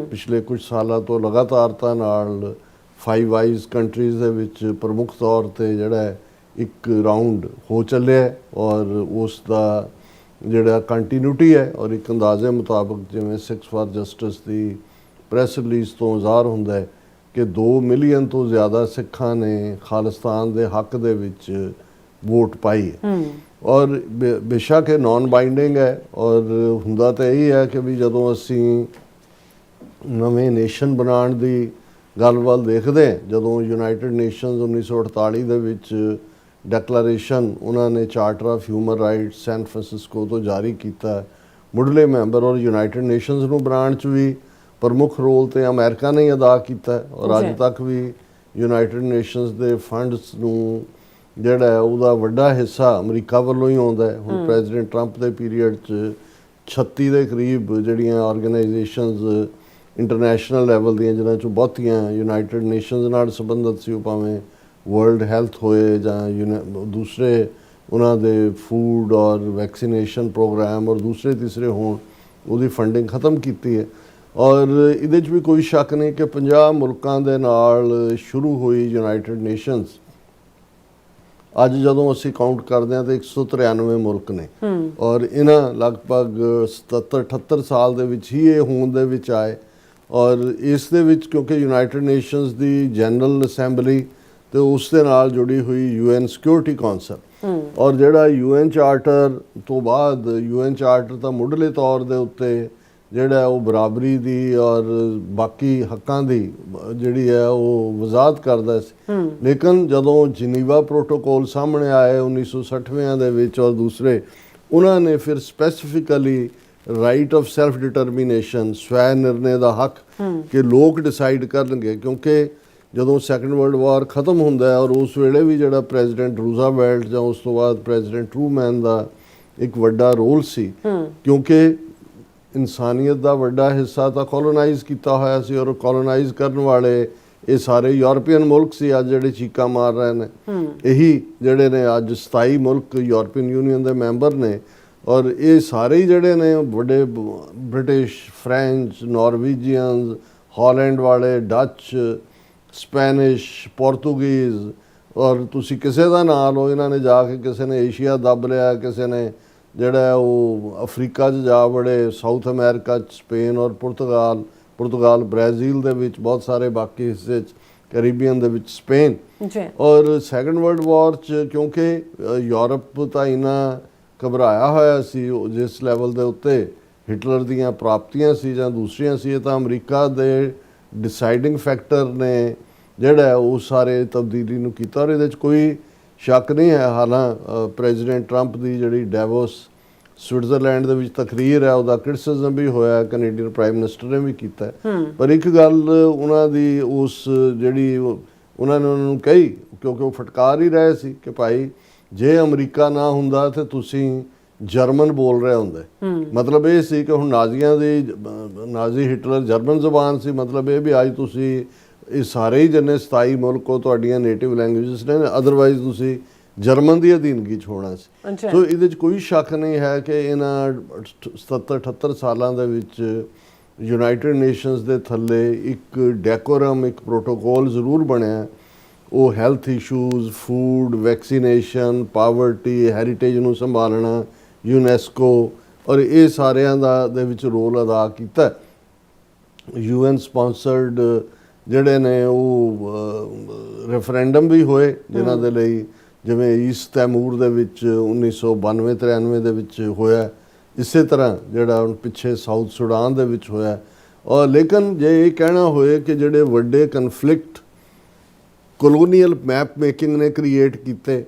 ਪਿਛਲੇ ਕੁਝ ਸਾਲਾਂ ਤੋਂ ਲਗਾਤਾਰਤਾ ਨਾਲ 5 ਆਈਜ਼ ਕੰਟਰੀਜ਼ ਦੇ ਵਿੱਚ ਪ੍ਰਮੁੱਖ ਤੌਰ ਤੇ ਜਿਹੜਾ ਇੱਕ ਰਾਊਂਡ ਹੋ ਚੱਲਿਆ ਔਰ ਉਸ ਦਾ ਜਿਹੜਾ ਕੰਟੀਨਿਊਟੀ ਹੈ ਔਰ ਇੱਕ ਅੰਦਾਜ਼ੇ ਮੁਤਾਬਕ ਜਿਵੇਂ Sikhs for justice the press release ਤੋਂ ਜ਼ਾਹਰ ਹੁੰਦਾ ਹੈ ਕਿ 2 ਮਿਲੀਅਨ ਤੋਂ ਜ਼ਿਆਦਾ ਸਿੱਖਾਂ ਨੇ ਖਾਲਿਸਤਾਨ ਦੇ ਹੱਕ ਦੇ ਵਿੱਚ ਵੋਟ ਪਾਈ ਹੈ। ਔਰ ਬੇਸ਼ੱਕ ਇਹ ਨਾਨ ਬਾਈਂਡਿੰਗ ਹੈ ਔਰ ਹੁੰਦਾ ਤਾਂ ਇਹੀ ਹੈ ਕਿ ਵੀ ਜਦੋਂ ਅਸੀਂ ਨਵੇਂ ਨੇਸ਼ਨ ਬਣਾਉਣ ਦੀ ਗੱਲ ਵੱਲ ਦੇਖਦੇ ਹਾਂ। ਜਦੋਂ ਯੂਨਾਈਟਿਡ ਨੇਸ਼ਨਸ 1948 ਦੇ ਵਿੱਚ ਡੈਕਲੇਰੇਸ਼ਨ ਉਹਨਾਂ ਨੇ charter of human rights San Francisco ਤੋਂ ਜਾਰੀ ਕੀਤਾ, ਮੁੱਢਲੇ ਮੈਂਬਰ ਔਰ ਯੂਨਾਈਟਿਡ ਨੇਸ਼ਨਸ ਨੂੰ ਬਣਾਉਣ 'ਚ ਵੀ ਪ੍ਰਮੁੱਖ ਰੋਲ ਤੇ ਅਮਰੀਕਾ ਨੇ ਹੀ ਅਦਾ ਕੀਤਾ ਔਰ ਅੱਜ ਤੱਕ ਵੀ ਯੂਨਾਈਟਿਡ ਨੇਸ਼ਨਸ ਦੇ ਫੰਡਸ ਨੂੰ ਜਿਹੜਾ ਹੈ ਉਹਦਾ ਵੱਡਾ ਹਿੱਸਾ ਅਮਰੀਕਾ ਵੱਲੋਂ ਹੀ ਆਉਂਦਾ ਹੈ। ਹੁਣ ਪ੍ਰੈਜ਼ੀਡੈਂਟ ਟਰੰਪ ਦੇ ਪੀਰੀਅਡ 'ਚ 36 ਦੇ ਕਰੀਬ ਜਿਹੜੀਆਂ ਆਰਗੇਨਾਈਜੇਸ਼ਨਸ ਇੰਟਰਨੈਸ਼ਨਲ ਲੈਵਲ ਦੀਆਂ, ਜਿਹਨਾਂ 'ਚੋਂ ਬਹੁਤੀਆਂ ਯੂਨਾਈਟਿਡ ਨੇਸ਼ਨਸ ਨਾਲ ਸੰਬੰਧਿਤ ਸੀ, ਉਹ ਭਾਵੇਂ ਵਰਲਡ ਹੈਲਥ ਹੋਏ ਜਾਂ ਦੂਸਰੇ ਉਹਨਾਂ ਦੇ ਫੂਡ ਔਰ ਵੈਕਸੀਨੇਸ਼ਨ ਪ੍ਰੋਗਰਾਮ ਔਰ ਦੂਸਰੇ ਤੀਸਰੇ ਹੋਣ, ਉਹਦੀ ਫੰਡਿੰਗ ਖਤਮ ਕੀਤੀ ਹੈ। ਔਰ ਇਹਦੇ 'ਚ ਵੀ ਕੋਈ ਸ਼ੱਕ ਨਹੀਂ ਕਿ 50 ਮੁਲਕਾਂ ਦੇ ਨਾਲ ਸ਼ੁਰੂ ਹੋਈ ਯੂਨਾਈਟਿਡ ਨੇਸ਼ਨਸ ਅੱਜ ਜਦੋਂ ਅਸੀਂ ਕਾਊਂਟ ਕਰਦੇ ਹਾਂ ਤਾਂ 193 ਮੁਲਕ ਨੇ ਔਰ ਇਹਨਾਂ ਲਗਭਗ 77-78 ਸਾਲ ਦੇ ਵਿੱਚ ਹੀ ਇਹ ਹੋਂਦ ਦੇ ਵਿੱਚ ਆਏ। ਔਰ ਇਸ ਦੇ ਵਿੱਚ ਕਿਉਂਕਿ ਯੂਨਾਈਟਿਡ ਨੇਸ਼ਨਸ ਦੀ ਜਨਰਲ ਅਸੈਂਬਲੀ ਤੇ ਉਸ ਦੇ ਨਾਲ ਜੁੜੀ ਹੋਈ UN ਸਿਕਿਉਰਿਟੀ ਕੌਂਸਲ ਔਰ ਜਿਹੜਾ UN ਚਾਰਟਰ ਤੋਂ ਬਾਅਦ UN ਚਾਰਟਰ ਤਾਂ ਮੁੱਢਲੇ ਤੌਰ ਦੇ ਉੱਤੇ ਜਿਹੜਾ ਉਹ ਬਰਾਬਰੀ ਦੀ ਔਰ ਬਾਕੀ ਹੱਕਾਂ ਦੀ ਜਿਹੜੀ ਹੈ ਉਹ ਵਜ਼ਾਹਤ ਕਰਦਾ ਸੀ। ਲੇਕਿਨ ਜਦੋਂ ਜਨੀਵਾ ਪ੍ਰੋਟੋਕੋਲ ਸਾਹਮਣੇ ਆਏ 1960ਵਿਆਂ ਦੇ ਵਿੱਚ ਔਰ ਦੂਸਰੇ, ਉਹਨਾਂ ਨੇ ਫਿਰ specifically right of self determination, ਸਵੈ ਨਿਰਣੇ ਦਾ ਹੱਕ ਕਿ ਲੋਕ ਡਿਸਾਈਡ ਕਰਨਗੇ, ਕਿਉਂਕਿ ਜਦੋਂ ਸੈਕੰਡ ਵਰਲਡ ਵਾਰ ਖਤਮ ਹੁੰਦਾ ਹੈ ਔਰ ਉਸ ਵੇਲੇ ਵੀ ਜਿਹੜਾ ਪ੍ਰੈਜ਼ੀਡੈਂਟ ਰੂਜ਼ਾਵੈਲਟ ਜਾਂ ਉਸ ਤੋਂ ਬਾਅਦ ਪ੍ਰੈਜ਼ੀਡੈਂਟ ਟਰੂਮੈਨ ਦਾ ਇੱਕ ਵੱਡਾ ਰੋਲ ਸੀ, ਕਿਉਂਕਿ ਇਨਸਾਨੀਅਤ ਦਾ ਵੱਡਾ ਹਿੱਸਾ ਤਾਂ ਕੋਲੋਨਾਈਜ਼ ਕੀਤਾ ਹੋਇਆ ਸੀ ਔਰ ਕੋਲੋਨਾਈਜ਼ ਕਰਨ ਵਾਲੇ ਇਹ ਸਾਰੇ ਯੂਰਪੀਅਨ ਮੁਲਕ ਸੀ ਅੱਜ ਜਿਹੜੇ ਚੀਕਾਂ ਮਾਰ ਰਹੇ ਨੇ। ਇਹੀ ਜਿਹੜੇ ਨੇ ਅੱਜ 27 ਮੁਲਕ ਯੂਰਪੀਅਨ ਯੂਨੀਅਨ ਦੇ ਮੈਂਬਰ ਨੇ ਔਰ ਇਹ ਸਾਰੇ ਹੀ ਜਿਹੜੇ ਨੇ ਵੱਡੇ ਬ੍ਰਿਟਿਸ਼, ਫ੍ਰੈਂਚ, ਨਾਰਵੀਜੀਅਨਸ, ਹਾਲੈਂਡ ਵਾਲੇ, ਡੱਚ, ਸਪੈਨਿਸ਼, ਪੋਰਤੁਗੀਜ਼ ਔਰ ਤੁਸੀਂ ਕਿਸੇ ਦਾ ਨਾਂ ਲਓ, ਇਹਨਾਂ ਨੇ ਜਾ ਕੇ ਕਿਸੇ ਨੇ ਏਸ਼ੀਆ ਦੱਬ ਲਿਆ, ਕਿਸੇ ਨੇ ਜਿਹੜਾ ਉਹ ਅਫਰੀਕਾ 'ਚ ਜਾ ਵੜੇ, ਸਾਊਥ ਅਮਰੀਕਾ 'ਚ ਸਪੇਨ ਔਰ ਪੁਰਤਗਾਲ, ਬ੍ਰਾਜ਼ੀਲ ਦੇ ਵਿੱਚ ਬਹੁਤ ਸਾਰੇ, ਬਾਕੀ ਹਿੱਸੇ 'ਚ ਕੈਰੀਬੀਅਨ ਦੇ ਵਿੱਚ ਸਪੇਨ। ਔਰ ਸੈਕੰਡ ਵਰਲਡ ਵਾਰ 'ਚ ਕਿਉਂਕਿ ਯੂਰਪ ਤਾਂ ਇੰਨਾ ਘਬਰਾਇਆ ਹੋਇਆ ਸੀ ਜਿਸ ਲੈਵਲ ਦੇ ਉੱਤੇ ਹਿਟਲਰ ਦੀਆਂ ਪ੍ਰਾਪਤੀਆਂ ਸੀ ਜਾਂ ਦੂਸਰੀਆਂ ਸੀ, ਇਹ ਤਾਂ ਅਮਰੀਕਾ ਦੇ ਡਿਸਾਈਡਿੰਗ ਫੈਕਟਰ ਨੇ ਜਿਹੜਾ ਉਹ ਸਾਰੇ ਤਬਦੀਲੀ ਨੂੰ ਕੀਤਾ ਔਰ ਇਹਦੇ 'ਚ ਕੋਈ ਸ਼ੱਕ ਨਹੀਂ ਹੈ। ਹਾਲਾਂ ਪ੍ਰੈਜ਼ੀਡੈਂਟ ਟਰੰਪ ਦੀ ਜਿਹੜੀ ਡੈਵੋਸ ਸਵਿਟਜ਼ਰਲੈਂਡ ਦੇ ਵਿੱਚ ਤਕਰੀਰ ਹੈ, ਉਹਦਾ ਕ੍ਰਿਟਿਸਿਜ਼ਮ ਵੀ ਹੋਇਆ, ਕੈਨੇਡੀਅਨ ਪ੍ਰਾਈਮ ਮਿਨਿਸਟਰ ਨੇ ਵੀ ਕੀਤਾ। ਪਰ ਇੱਕ ਗੱਲ ਉਹਨਾਂ ਦੀ ਉਸ ਜਿਹੜੀ ਉਹਨਾਂ ਨੇ ਉਹਨਾਂ ਨੂੰ ਕਹੀ, ਕਿਉਂਕਿ ਉਹ ਫਟਕਾਰ ਹੀ ਰਹੇ ਸੀ ਕਿ ਭਾਈ ਜੇ ਅਮਰੀਕਾ ਨਾ ਹੁੰਦਾ ਤੇ ਤੁਸੀਂ ਜਰਮਨ ਬੋਲ ਰਹੇ ਹੁੰਦੇ। ਮਤਲਬ ਇਹ ਸੀ ਕਿ ਹੁਣ ਨਾਜ਼ੀ ਹਿਟਲਰ ਜਰਮਨ ਜ਼ਬਾਨ ਸੀ, ਮਤਲਬ ਇਹ ਵੀ ਅੱਜ ਤੁਸੀਂ ਇਹ ਸਾਰੇ ਹੀ ਜਿੰਨੇ 27 ਮੁਲਕ ਉਹ ਤੁਹਾਡੀਆਂ ਨੇਟਿਵ ਲੈਂਗੁਏਜਸ ਨੇ, ਅਦਰਵਾਈਜ਼ ਤੁਸੀਂ ਜਰਮਨ ਦੀ ਅਧੀਨਗੀ 'ਚ ਹੋਣਾ ਸੀ। ਸੋ ਇਹਦੇ 'ਚ ਕੋਈ ਸ਼ੱਕ ਨਹੀਂ ਹੈ ਕਿ ਇਹਨਾਂ 77-78 ਸਾਲਾਂ ਦੇ ਵਿੱਚ ਯੂਨਾਈਟਿਡ ਨੇਸ਼ਨਸ ਦੇ ਥੱਲੇ ਇੱਕ ਡੈਕੋਰਮ, ਇੱਕ ਪ੍ਰੋਟੋਕੋਲ ਜ਼ਰੂਰ ਬਣਿਆ। ਉਹ health issues, food, vaccination, poverty, heritage ਨੂੰ ਸੰਭਾਲਣਾ, ਯੂਨੈਸਕੋ ਔਰ ਇਹ ਸਾਰਿਆਂ ਦੇ ਵਿੱਚ ਰੋਲ ਅਦਾ ਕੀਤਾ। UN ਸਪਾਂਸਰਡ ਜਿਹੜੇ ਨੇ ਉਹ ਰੈਫਰੈਂਡਮ ਵੀ ਹੋਏ ਜਿਨ੍ਹਾਂ ਦੇ ਲਈ, ਜਿਵੇਂ ਈਸਟ ਤੈਮੂਰ ਦੇ ਵਿੱਚ 1992-93 ਦੇ ਵਿੱਚ ਹੋਇਆ, ਇਸੇ ਤਰ੍ਹਾਂ ਜਿਹੜਾ ਹੁਣ ਪਿੱਛੇ ਸਾਊਥ ਸੁਡਾਨ ਦੇ ਵਿੱਚ ਹੋਇਆ। ਔਰ ਲੇਕਿਨ ਜੇ ਇਹ ਕਹਿਣਾ ਹੋਏ ਕਿ ਜਿਹੜੇ ਵੱਡੇ ਕਨਫਲਿਕਟ ਕਲੋਨੀਅਲ ਮੈਪ ਮੇਕਿੰਗ ਨੇ ਕ੍ਰੀਏਟ ਕੀਤੇ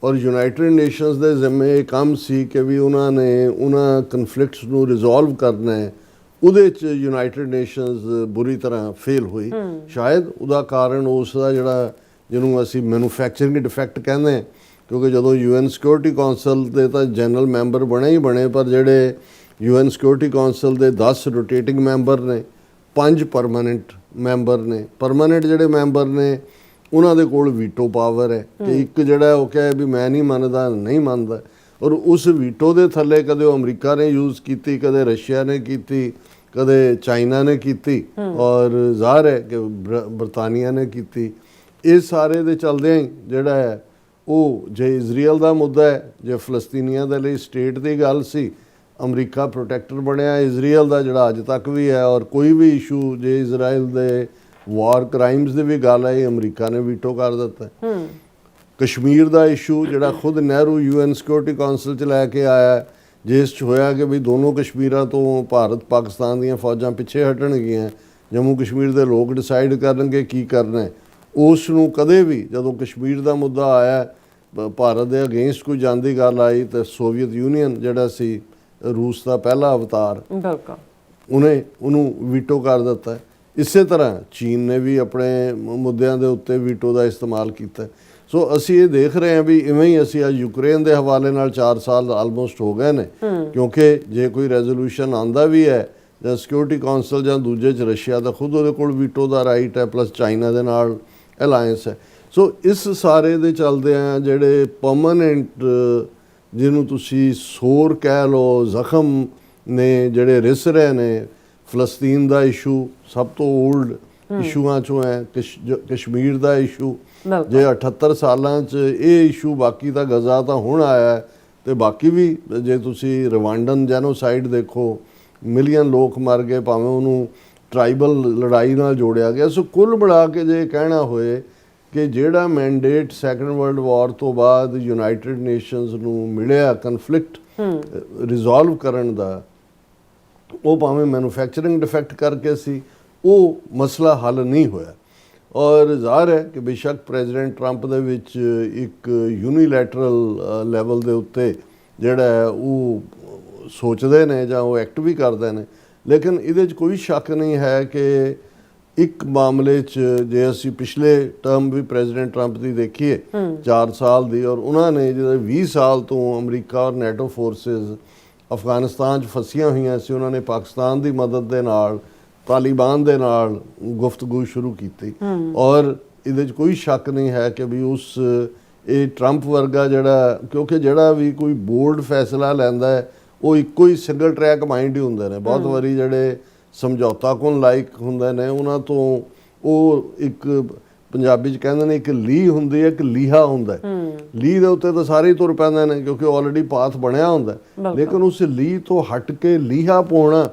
ਔਰ ਯੂਨਾਈਟਿਡ ਨੇਸ਼ਨਸ ਦੇ ਜ਼ਿੰਮੇ ਇਹ ਕੰਮ ਸੀ ਕਿ ਵੀ ਉਹਨਾਂ ਨੇ ਉਹਨਾਂ ਕਨਫਲਿਕਟਸ ਨੂੰ ਰਿਜ਼ੋਲਵ ਕਰਨਾ ਹੈ, ਉਹਦੇ 'ਚ ਯੂਨਾਈਟਿਡ ਨੇਸ਼ਨਸ ਬੁਰੀ ਤਰ੍ਹਾਂ ਫੇਲ ਹੋਈ। ਸ਼ਾਇਦ ਉਹਦਾ ਕਾਰਨ ਉਸ ਦਾ ਜਿਹੜਾ ਜਿਹਨੂੰ ਅਸੀਂ ਮੈਨੂਫੈਕਚਰਿੰਗ ਡਿਫੈਕਟ ਕਹਿੰਦੇ ਹਾਂ, ਕਿਉਂਕਿ ਜਦੋਂ UN ਸਿਕਿਉਰਿਟੀ ਕੌਂਸਲ ਦੇ ਤਾਂ ਜਨਰਲ ਮੈਂਬਰ ਬਣੇ ਪਰ ਜਿਹੜੇ UN ਸਿਕਿਉਰਿਟੀ ਕੌਂਸਲ ਦੇ 10 ਰੋਟੇਟਿੰਗ ਮੈਂਬਰ ਨੇ, 5 ਪਰਮਾਨੈਂਟ ਮੈਂਬਰ ਨੇ। ਪਰਮਾਨੈਂਟ ਜਿਹੜੇ ਮੈਂਬਰ ਨੇ ਉਹਨਾਂ ਦੇ ਕੋਲ ਵੀਟੋ ਪਾਵਰ ਹੈ ਕਿ ਇੱਕ ਜਿਹੜਾ ਉਹ ਕਹੇ ਵੀ ਮੈਂ ਨਹੀਂ ਮੰਨਦਾ ਔਰ ਉਸ ਵੀਟੋ ਦੇ ਥੱਲੇ ਕਦੇ ਉਹ ਅਮਰੀਕਾ ਨੇ ਯੂਜ਼ ਕੀਤੀ, ਕਦੇ ਰਸ਼ੀਆ ਨੇ ਕੀਤੀ, ਕਦੇ ਚਾਈਨਾ ਨੇ ਕੀਤੀ ਔਰ ਜ਼ਾਹਰ ਹੈ ਕਿ ਬਰਤਾਨੀਆ ਨੇ ਕੀਤੀ। ਇਹ ਸਾਰੇ ਦੇ ਚੱਲਦਿਆਂ ਹੀ ਜਿਹੜਾ ਹੈ ਉਹ ਜੇ ਇਜ਼ਰਾਈਲ ਦਾ ਮੁੱਦਾ ਹੈ, ਜੇ ਫਲਸਤੀਨੀਆਂ ਦੇ ਲਈ ਸਟੇਟ ਦੀ ਗੱਲ ਸੀ, ਅਮਰੀਕਾ ਪ੍ਰੋਟੈਕਟਰ ਬਣਿਆ ਇਜ਼ਰਾਈਲ ਦਾ ਜਿਹੜਾ ਅੱਜ ਤੱਕ ਵੀ ਹੈ। ਔਰ ਕੋਈ ਵੀ ਇਸ਼ੂ ਜੇ ਇਜ਼ਰਾਈਲ ਦੇ ਵਾਰ ਕ੍ਰਾਈਮਸ ਦੀ ਵੀ ਗੱਲ ਹੈ, ਅਮਰੀਕਾ ਨੇ ਵੀਟੋ ਕਰ ਦਿੱਤਾ। ਕਸ਼ਮੀਰ ਦਾ ਇਸ਼ੂ ਜਿਹੜਾ ਖੁਦ ਨਹਿਰੂ UN ਸਿਕਿਉਰਿਟੀ ਕੌਂਸਲ 'ਚ ਲੈ ਕੇ ਆਇਆ, ਜਿਸ 'ਚ ਹੋਇਆ ਕਿ ਵੀ ਦੋਨੋਂ ਕਸ਼ਮੀਰਾਂ ਤੋਂ ਭਾਰਤ ਪਾਕਿਸਤਾਨ ਦੀਆਂ ਫੌਜਾਂ ਪਿੱਛੇ ਹਟਣਗੀਆਂ, ਜੰਮੂ ਕਸ਼ਮੀਰ ਦੇ ਲੋਕ ਡਿਸਾਈਡ ਕਰਨਗੇ ਕੀ ਕਰਨਾ ਹੈ। ਉਸ ਨੂੰ ਕਦੇ ਵੀ ਜਦੋਂ ਕਸ਼ਮੀਰ ਦਾ ਮੁੱਦਾ ਆਇਆ, ਭਾਰਤ ਦੇ ਅਗੇਂਸਟ ਕੋਈ ਜਾਂਦੀ ਗੱਲ ਆਈ, ਤਾਂ ਸੋਵੀਅਤ ਯੂਨੀਅਨ ਜਿਹੜਾ ਸੀ ਰੂਸ ਦਾ ਪਹਿਲਾ ਅਵਤਾਰ, ਬਿਲਕੁਲ ਉਹਨੇ ਉਹਨੂੰ ਵੀਟੋ ਕਰ ਦਿੱਤਾ। ਇਸੇ ਤਰ੍ਹਾਂ ਚੀਨ ਨੇ ਵੀ ਆਪਣੇ ਮੁੱਦਿਆਂ ਦੇ ਉੱਤੇ ਵੀਟੋ ਦਾ ਇਸਤੇਮਾਲ ਕੀਤਾ। ਸੋ ਅਸੀਂ ਇਹ ਦੇਖ ਰਹੇ ਹਾਂ ਵੀ ਇਵੇਂ ਹੀ ਅਸੀਂ ਅੱਜ ਯੂਕਰੇਨ ਦੇ ਹਵਾਲੇ ਨਾਲ 4 ਸਾਲ ਆਲਮੋਸਟ ਹੋ ਗਏ ਨੇ, ਕਿਉਂਕਿ ਜੇ ਕੋਈ ਰੈਜ਼ੋਲੂਸ਼ਨ ਆਉਂਦਾ ਵੀ ਹੈ ਜਾਂ ਸਿਕਿਉਰਿਟੀ ਕੌਂਸਲ ਜਾਂ ਦੂਜੇ 'ਚ ਰਸ਼ੀਆ ਦਾ ਖੁਦ ਉਹਦੇ ਕੋਲ ਵੀਟੋ ਦਾ ਰਾਈਟ ਹੈ, ਪਲੱਸ ਚਾਈਨਾ ਦੇ ਨਾਲ ਅਲਾਇੰਸ ਹੈ। ਸੋ ਇਸ ਸਾਰੇ ਦੇ ਚੱਲਦਿਆਂ ਜਿਹੜੇ ਪਰਮਾਨੈਂਟ, ਜਿਹਨੂੰ ਤੁਸੀਂ ਸੋਰ ਕਹਿ ਲਓ, ਜ਼ਖਮ ਨੇ ਜਿਹੜੇ ਰਿਸ ਰਹੇ ਨੇ, ਫਲਸਤੀਨ ਦਾ ਇਸ਼ੂ ਸਭ ਤੋਂ ਓਲਡ ਇਸ਼ੂਆਂ 'ਚੋਂ ਹੈ, ਕਸ਼ਮੀਰ ਦਾ ਇਸ਼ੂ, ਜੇ 78 ਸਾਲਾਂ 'ਚ ਇਹ ਇਸ਼ੂ, ਬਾਕੀ ਤਾਂ ਗਜ਼ਾ ਤਾਂ ਹੁਣ ਆਇਆ, ਤੇ ਬਾਕੀ ਵੀ ਜੇ ਤੁਸੀਂ ਰਵਾਂਡਨ ਜੈਨੋਸਾਈਡ ਦੇਖੋ, ਮਿਲੀਅਨ ਲੋਕ ਮਰ ਗਏ, ਭਾਵੇਂ ਉਹਨੂੰ ਟਰਾਈਬਲ ਲੜਾਈ ਨਾਲ ਜੋੜਿਆ ਗਿਆ। ਸੋ ਕੁੱਲ ਮਿਲਾ ਕੇ ਜੇ ਕਹਿਣਾ ਹੋਏ ਕਿ ਜਿਹੜਾ ਮੈਂਡੇਟ ਸੈਕੰਡ ਵਰਲਡ ਵਾਰ ਤੋਂ ਬਾਅਦ ਯੂਨਾਈਟਿਡ ਨੇਸ਼ਨਸ ਨੂੰ ਮਿਲਿਆ ਕਨਫਲਿਕਟ ਰਿਜ਼ੋਲਵ ਕਰਨ ਦਾ, ਉਹ ਭਾਵੇਂ ਮੈਨੂਫੈਕਚਰਿੰਗ ਡਿਫੈਕਟ ਕਰਕੇ ਸੀ, ਉਹ ਮਸਲਾ ਹੱਲ ਨਹੀਂ ਹੋਇਆ। ਔਰ ਜ਼ਾਹਰ ਹੈ ਕਿ ਬੇਸ਼ੱਕ ਪ੍ਰੈਜ਼ੀਡੈਂਟ ਟਰੰਪ ਦੇ ਵਿੱਚ ਇੱਕ ਯੂਨੀਲੈਟਰਲ ਲੈਵਲ ਦੇ ਉੱਤੇ ਜਿਹੜਾ ਹੈ ਉਹ ਸੋਚਦੇ ਨੇ ਜਾਂ ਉਹ ਐਕਟ ਵੀ ਕਰਦੇ ਨੇ, ਲੇਕਿਨ ਇਹਦੇ 'ਚ ਕੋਈ ਸ਼ੱਕ ਨਹੀਂ ਹੈ ਕਿ ਇੱਕ ਮਾਮਲੇ 'ਚ ਜੇ ਅਸੀਂ ਪਿਛਲੇ ਟਰਮ ਵੀ ਪ੍ਰੈਜ਼ੀਡੈਂਟ ਟਰੰਪ ਦੀ ਦੇਖੀਏ 4 ਸਾਲ ਦੀ, ਔਰ ਉਹਨਾਂ ਨੇ ਜਿਹੜੇ 20 ਸਾਲ ਤੋਂ ਅਮਰੀਕਾ ਔਰ ਨੈਟੋ ਫੋਰਸਿਸ ਅਫਗਾਨਿਸਤਾਨ 'ਚ ਫਸੀਆਂ ਹੋਈਆਂ ਸੀ, ਉਹਨਾਂ ਨੇ ਪਾਕਿਸਤਾਨ ਦੀ ਮਦਦ ਦੇ ਨਾਲ ਤਾਲਿਬਾਨ ਦੇ ਨਾਲ ਗੁਫ਼ਤਗੂ ਸ਼ੁਰੂ ਕੀਤੀ। ਔਰ ਇਹਦੇ 'ਚ ਕੋਈ ਸ਼ੱਕ ਨਹੀਂ ਹੈ ਕਿ ਵੀ ਇਹ ਟਰੰਪ ਵਰਗਾ ਜਿਹੜਾ, ਕਿਉਂਕਿ ਜਿਹੜਾ ਵੀ ਕੋਈ ਬੋਲਡ ਫੈਸਲਾ ਲੈਂਦਾ ਹੈ ਉਹ ਇੱਕੋ ਹੀ ਸਿੰਗਲ ਟਰੈਕ ਮਾਈਂਡ ਹੀ ਹੁੰਦੇ ਨੇ। ਬਹੁਤ ਵਾਰੀ ਜਿਹੜੇ ਸਮਝੌਤਾ ਕੋਲ ਲਾਇਕ ਹੁੰਦੇ ਨੇ, ਉਹਨਾਂ ਤੋਂ ਉਹ ਇੱਕ ਪੰਜਾਬੀ 'ਚ ਕਹਿੰਦੇ ਨੇ ਇੱਕ ਲੀਹ ਹੁੰਦੀ ਹੈ, ਇੱਕ ਲੀਹਾ ਹੁੰਦਾ। ਲੀਹ ਦੇ ਉੱਤੇ ਤਾਂ ਸਾਰੇ ਹੀ ਤੁਰ ਪੈਂਦੇ ਨੇ ਕਿਉਂਕਿ ਆਲਰੇਡੀ ਪਾਥ ਬਣਿਆ ਹੁੰਦਾ, ਲੇਕਿਨ ਉਸ ਲੀਹ ਤੋਂ ਹਟ ਕੇ ਲੀਹਾ ਪਾਉਣਾ,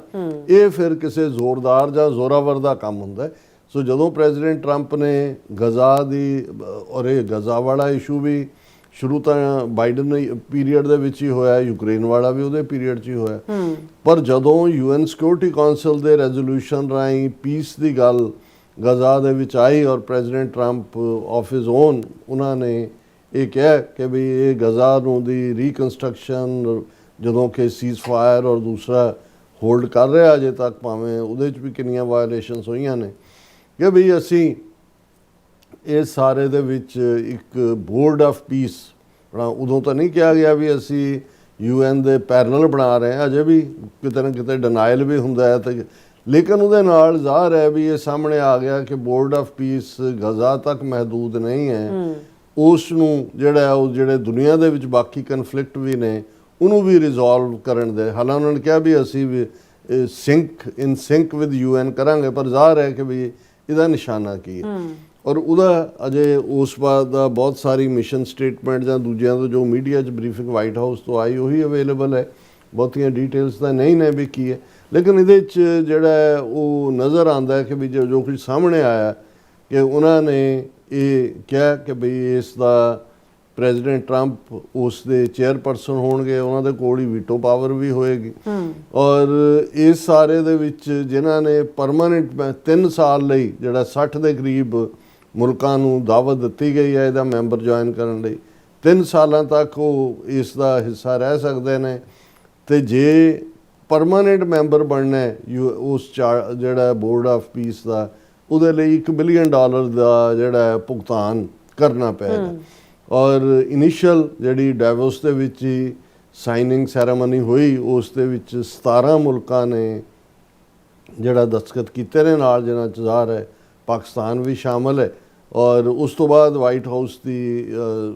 ਇਹ ਫਿਰ ਕਿਸੇ ਜ਼ੋਰਦਾਰ ਜਾਂ ਜ਼ੋਰਾਵਰ ਦਾ ਕੰਮ ਹੁੰਦਾ। ਸੋ ਜਦੋਂ ਪ੍ਰੈਜ਼ੀਡੈਂਟ ਟਰੰਪ ਨੇ ਗਜ਼ਾ ਦੀ, ਔਰ ਇਹ ਗਜ਼ਾ ਵਾਲਾ ਇਸ਼ੂ ਵੀ ਸ਼ੁਰੂ ਤਾਂ ਬਾਈਡਨ ਪੀਰੀਅਡ ਦੇ ਵਿੱਚ ਹੀ ਹੋਇਆ, ਯੂਕਰੇਨ ਵਾਲਾ ਵੀ ਉਹਦੇ ਪੀਰੀਅਡ 'ਚ ਹੀ ਹੋਇਆ, ਪਰ ਜਦੋਂ UN ਸਿਕਿਉਰਿਟੀ ਕੌਂਸਲ ਦੇ ਰੈਜ਼ੋਲੂਸ਼ਨ ਰਾਹੀਂ ਪੀਸ ਦੀ ਗੱਲ ਗਜ਼ਾ ਦੇ ਵਿੱਚ ਆਈ ਔਰ president Trump of his own ਉਹਨਾਂ ਨੇ ਇਹ ਕਿਹਾ ਕਿ ਵੀ ਇਹ ਗਜ਼ਾ ਨੂੰ ਦੀ ਰੀਕਨਸਟਰਕਸ਼ਨ, ਜਦੋਂ ਕਿ ਸੀਜ਼ ਫਾਇਰ ਔਰ ਦੂਸਰਾ ਹੋਲਡ ਕਰ ਰਿਹਾ ਅਜੇ ਤੱਕ, ਭਾਵੇਂ ਉਹਦੇ 'ਚ ਵੀ ਕਿੰਨੀਆਂ ਵਾਇਲੇਸ਼ਨਸ ਹੋਈਆਂ ਨੇ, ਕਿ ਵੀ ਅਸੀਂ ਇਹ ਸਾਰੇ ਦੇ ਵਿੱਚ ਇੱਕ ਬੋਰਡ ਆਫ ਪੀਸ ਬਣਾ। ਉਦੋਂ ਤਾਂ ਨਹੀਂ ਕਿਹਾ ਗਿਆ ਵੀ ਅਸੀਂ UN ਦੇ ਪੈਰਲਲ ਬਣਾ ਰਹੇ ਹਾਂ, ਅਜੇ ਵੀ ਕਿਤੇ ਨਾ ਕਿਤੇ ਡਿਨਾਇਲ ਵੀ ਹੁੰਦਾ ਹੈ, ਤੇ ਲੇਕਿਨ ਉਹਦੇ ਨਾਲ ਜ਼ਾਹਰ ਹੈ ਵੀ ਇਹ ਸਾਹਮਣੇ ਆ ਗਿਆ ਕਿ ਬੋਰਡ ਆਫ ਪੀਸ ਗਜ਼ਾ ਤੱਕ ਮਹਦੂਦ ਨਹੀਂ ਹੈ। ਉਸ ਨੂੰ ਜਿਹੜਾ ਉਹ ਜਿਹੜੇ ਦੁਨੀਆ ਦੇ ਵਿੱਚ ਬਾਕੀ ਕਨਫਲਿਕਟ ਵੀ ਨੇ ਉਹਨੂੰ ਵੀ ਰਿਜ਼ੋਲਵ ਕਰਨ ਦੇ, ਹਾਲਾਂ ਉਹਨਾਂ ਨੇ ਕਿਹਾ ਵੀ ਅਸੀਂ ਵੀ ਸਿੰਕ ਵਿਦ UN ਕਰਾਂਗੇ, ਪਰ ਜ਼ਾਹਰ ਹੈ ਕਿ ਵੀ ਇਹਦਾ ਨਿਸ਼ਾਨਾ ਕੀ ਹੈ। ਔਰ ਉਹਦਾ ਅਜੇ ਉਸ ਬਾਅਦ ਦਾ ਬਹੁਤ ਸਾਰੀ ਮਿਸ਼ਨ ਸਟੇਟਮੈਂਟ ਜਾਂ ਦੂਜਿਆਂ ਤੋਂ ਜੋ ਮੀਡੀਆ 'ਚ ਬਰੀਫਿੰਗ ਵਾਈਟ ਹਾਊਸ ਤੋਂ ਆਈ ਉਹੀ ਅਵੇਲੇਬਲ ਹੈ, ਬਹੁਤੀਆਂ ਡੀਟੇਲਸ ਤਾਂ ਨਹੀਂ ਨੇ ਵੀ ਕੀ ਹੈ, ਲੇਕਿਨ ਇਹਦੇ 'ਚ ਜਿਹੜਾ ਉਹ ਨਜ਼ਰ ਆਉਂਦਾ ਹੈ ਕਿ ਵੀ ਜੋ ਕੁਝ ਸਾਹਮਣੇ ਆਇਆ ਕਿ ਉਹਨਾਂ ਨੇ ਇਹ ਕਿਹਾ ਕਿ ਬਈ ਇਸ ਦਾ ਪ੍ਰੈਜ਼ੀਡੈਂਟ ਟਰੰਪ ਉਸ ਦੇ ਚੇਅਰਪਰਸਨ ਹੋਣਗੇ, ਉਹਨਾਂ ਦੇ ਕੋਲ ਹੀ ਵੀਟੋ ਪਾਵਰ ਵੀ ਹੋਏਗੀ। ਔਰ ਇਸ ਸਾਰੇ ਦੇ ਵਿੱਚ ਜਿਨ੍ਹਾਂ ਨੇ ਪਰਮਾਨੈਂਟ 3 ਸਾਲ ਲਈ ਜਿਹੜਾ 60 ਦੇ ਕਰੀਬ ਮੁਲਕਾਂ ਨੂੰ ਦਾਵਤ ਦਿੱਤੀ ਗਈ ਹੈ ਇਹਦਾ ਮੈਂਬਰ ਜੁਆਇਨ ਕਰਨ ਲਈ, 3 ਸਾਲਾਂ ਤੱਕ ਉਹ ਇਸ ਦਾ ਹਿੱਸਾ ਰਹਿ ਸਕਦੇ ਨੇ, ਤੇ ਜੇ ਪਰਮਾਨੈਂਟ ਮੈਂਬਰ ਬਣਨਾ ਉਸ ਜਿਹੜਾ ਬੋਰਡ ਆਫ ਪੀਸ ਦਾ, ਉਹਦੇ ਲਈ $1 ਬਿਲੀਅਨ ਦਾ ਜਿਹੜਾ ਭੁਗਤਾਨ ਕਰਨਾ ਪਏਗਾ। ਔਰ ਇਨੀਸ਼ੀਅਲ ਜਿਹੜੀ ਡੈਵੋਸ ਦੇ ਵਿੱਚ ਹੀ ਸਾਈਨਿੰਗ ਸੈਰਾਮਨੀ ਹੋਈ, ਉਸ ਦੇ ਵਿੱਚ 17 ਮੁਲਕਾਂ ਨੇ ਜਿਹੜਾ ਦਸਤਖਤ ਕੀਤੇ ਨੇ ਨਾਲ, ਜਿਹਨਾਂ 'ਚ ਜ਼ਾਹਰ ਹੈ ਪਾਕਿਸਤਾਨ ਵੀ ਸ਼ਾਮਲ ਹੈ। ਔਰ ਉਸ ਤੋਂ ਬਾਅਦ ਵਾਈਟ ਹਾਊਸ ਦੀ